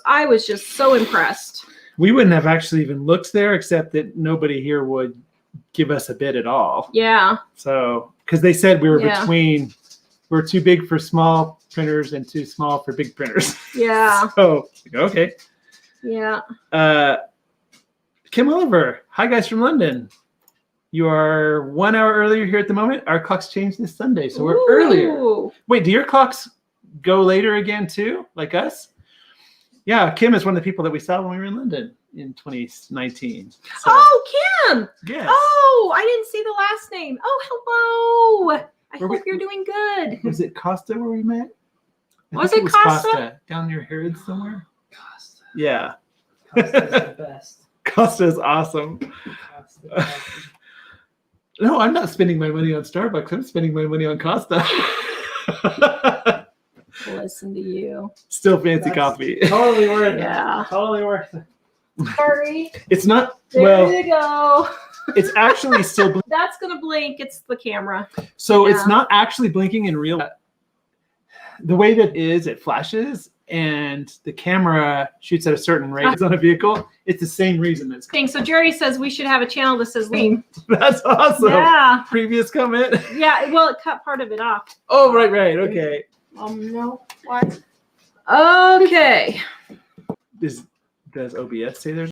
I was just so impressed. We wouldn't have actually even looked there except that nobody here would give us a bid at all. Yeah. So, because they said we were we're too big for small printers and too small for big printers. Yeah. So, okay. Yeah. Kim Oliver. Hi, guys from London. You are 1 hour earlier here at the moment. Our clocks changed this Sunday, so we're earlier. Wait, do your clocks go later again too, like us? Yeah, Kim is one of the people that we saw when we were in London in 2019. So, oh, Kim. Yes. Oh, I didn't see the last name. Oh, hello. I Were hope you're doing good. Was it Costa where we met? Was think it Costa? Down near Harrods somewhere? Costa. Yeah. Costa's the best. Costa is awesome. Costa. No, I'm not spending my money on Starbucks. I'm spending my money on Costa. Listen to you. Still fancy coffee. Totally worth it. Yeah. Totally worth it. Sorry. It's not, There you go. it's actually still, That's going to blink. It's the camera. so Yeah. it's not actually blinking in real. The way that it flashes, and the camera shoots at a certain rate on a vehicle, it's the same reason as Thing. So Jerry says we should have a channel that says lean. that's awesome. Yeah. Previous comment. Yeah. Well, it cut part of it off. Oh, right. Okay. No. What? Okay. Does OBS say there's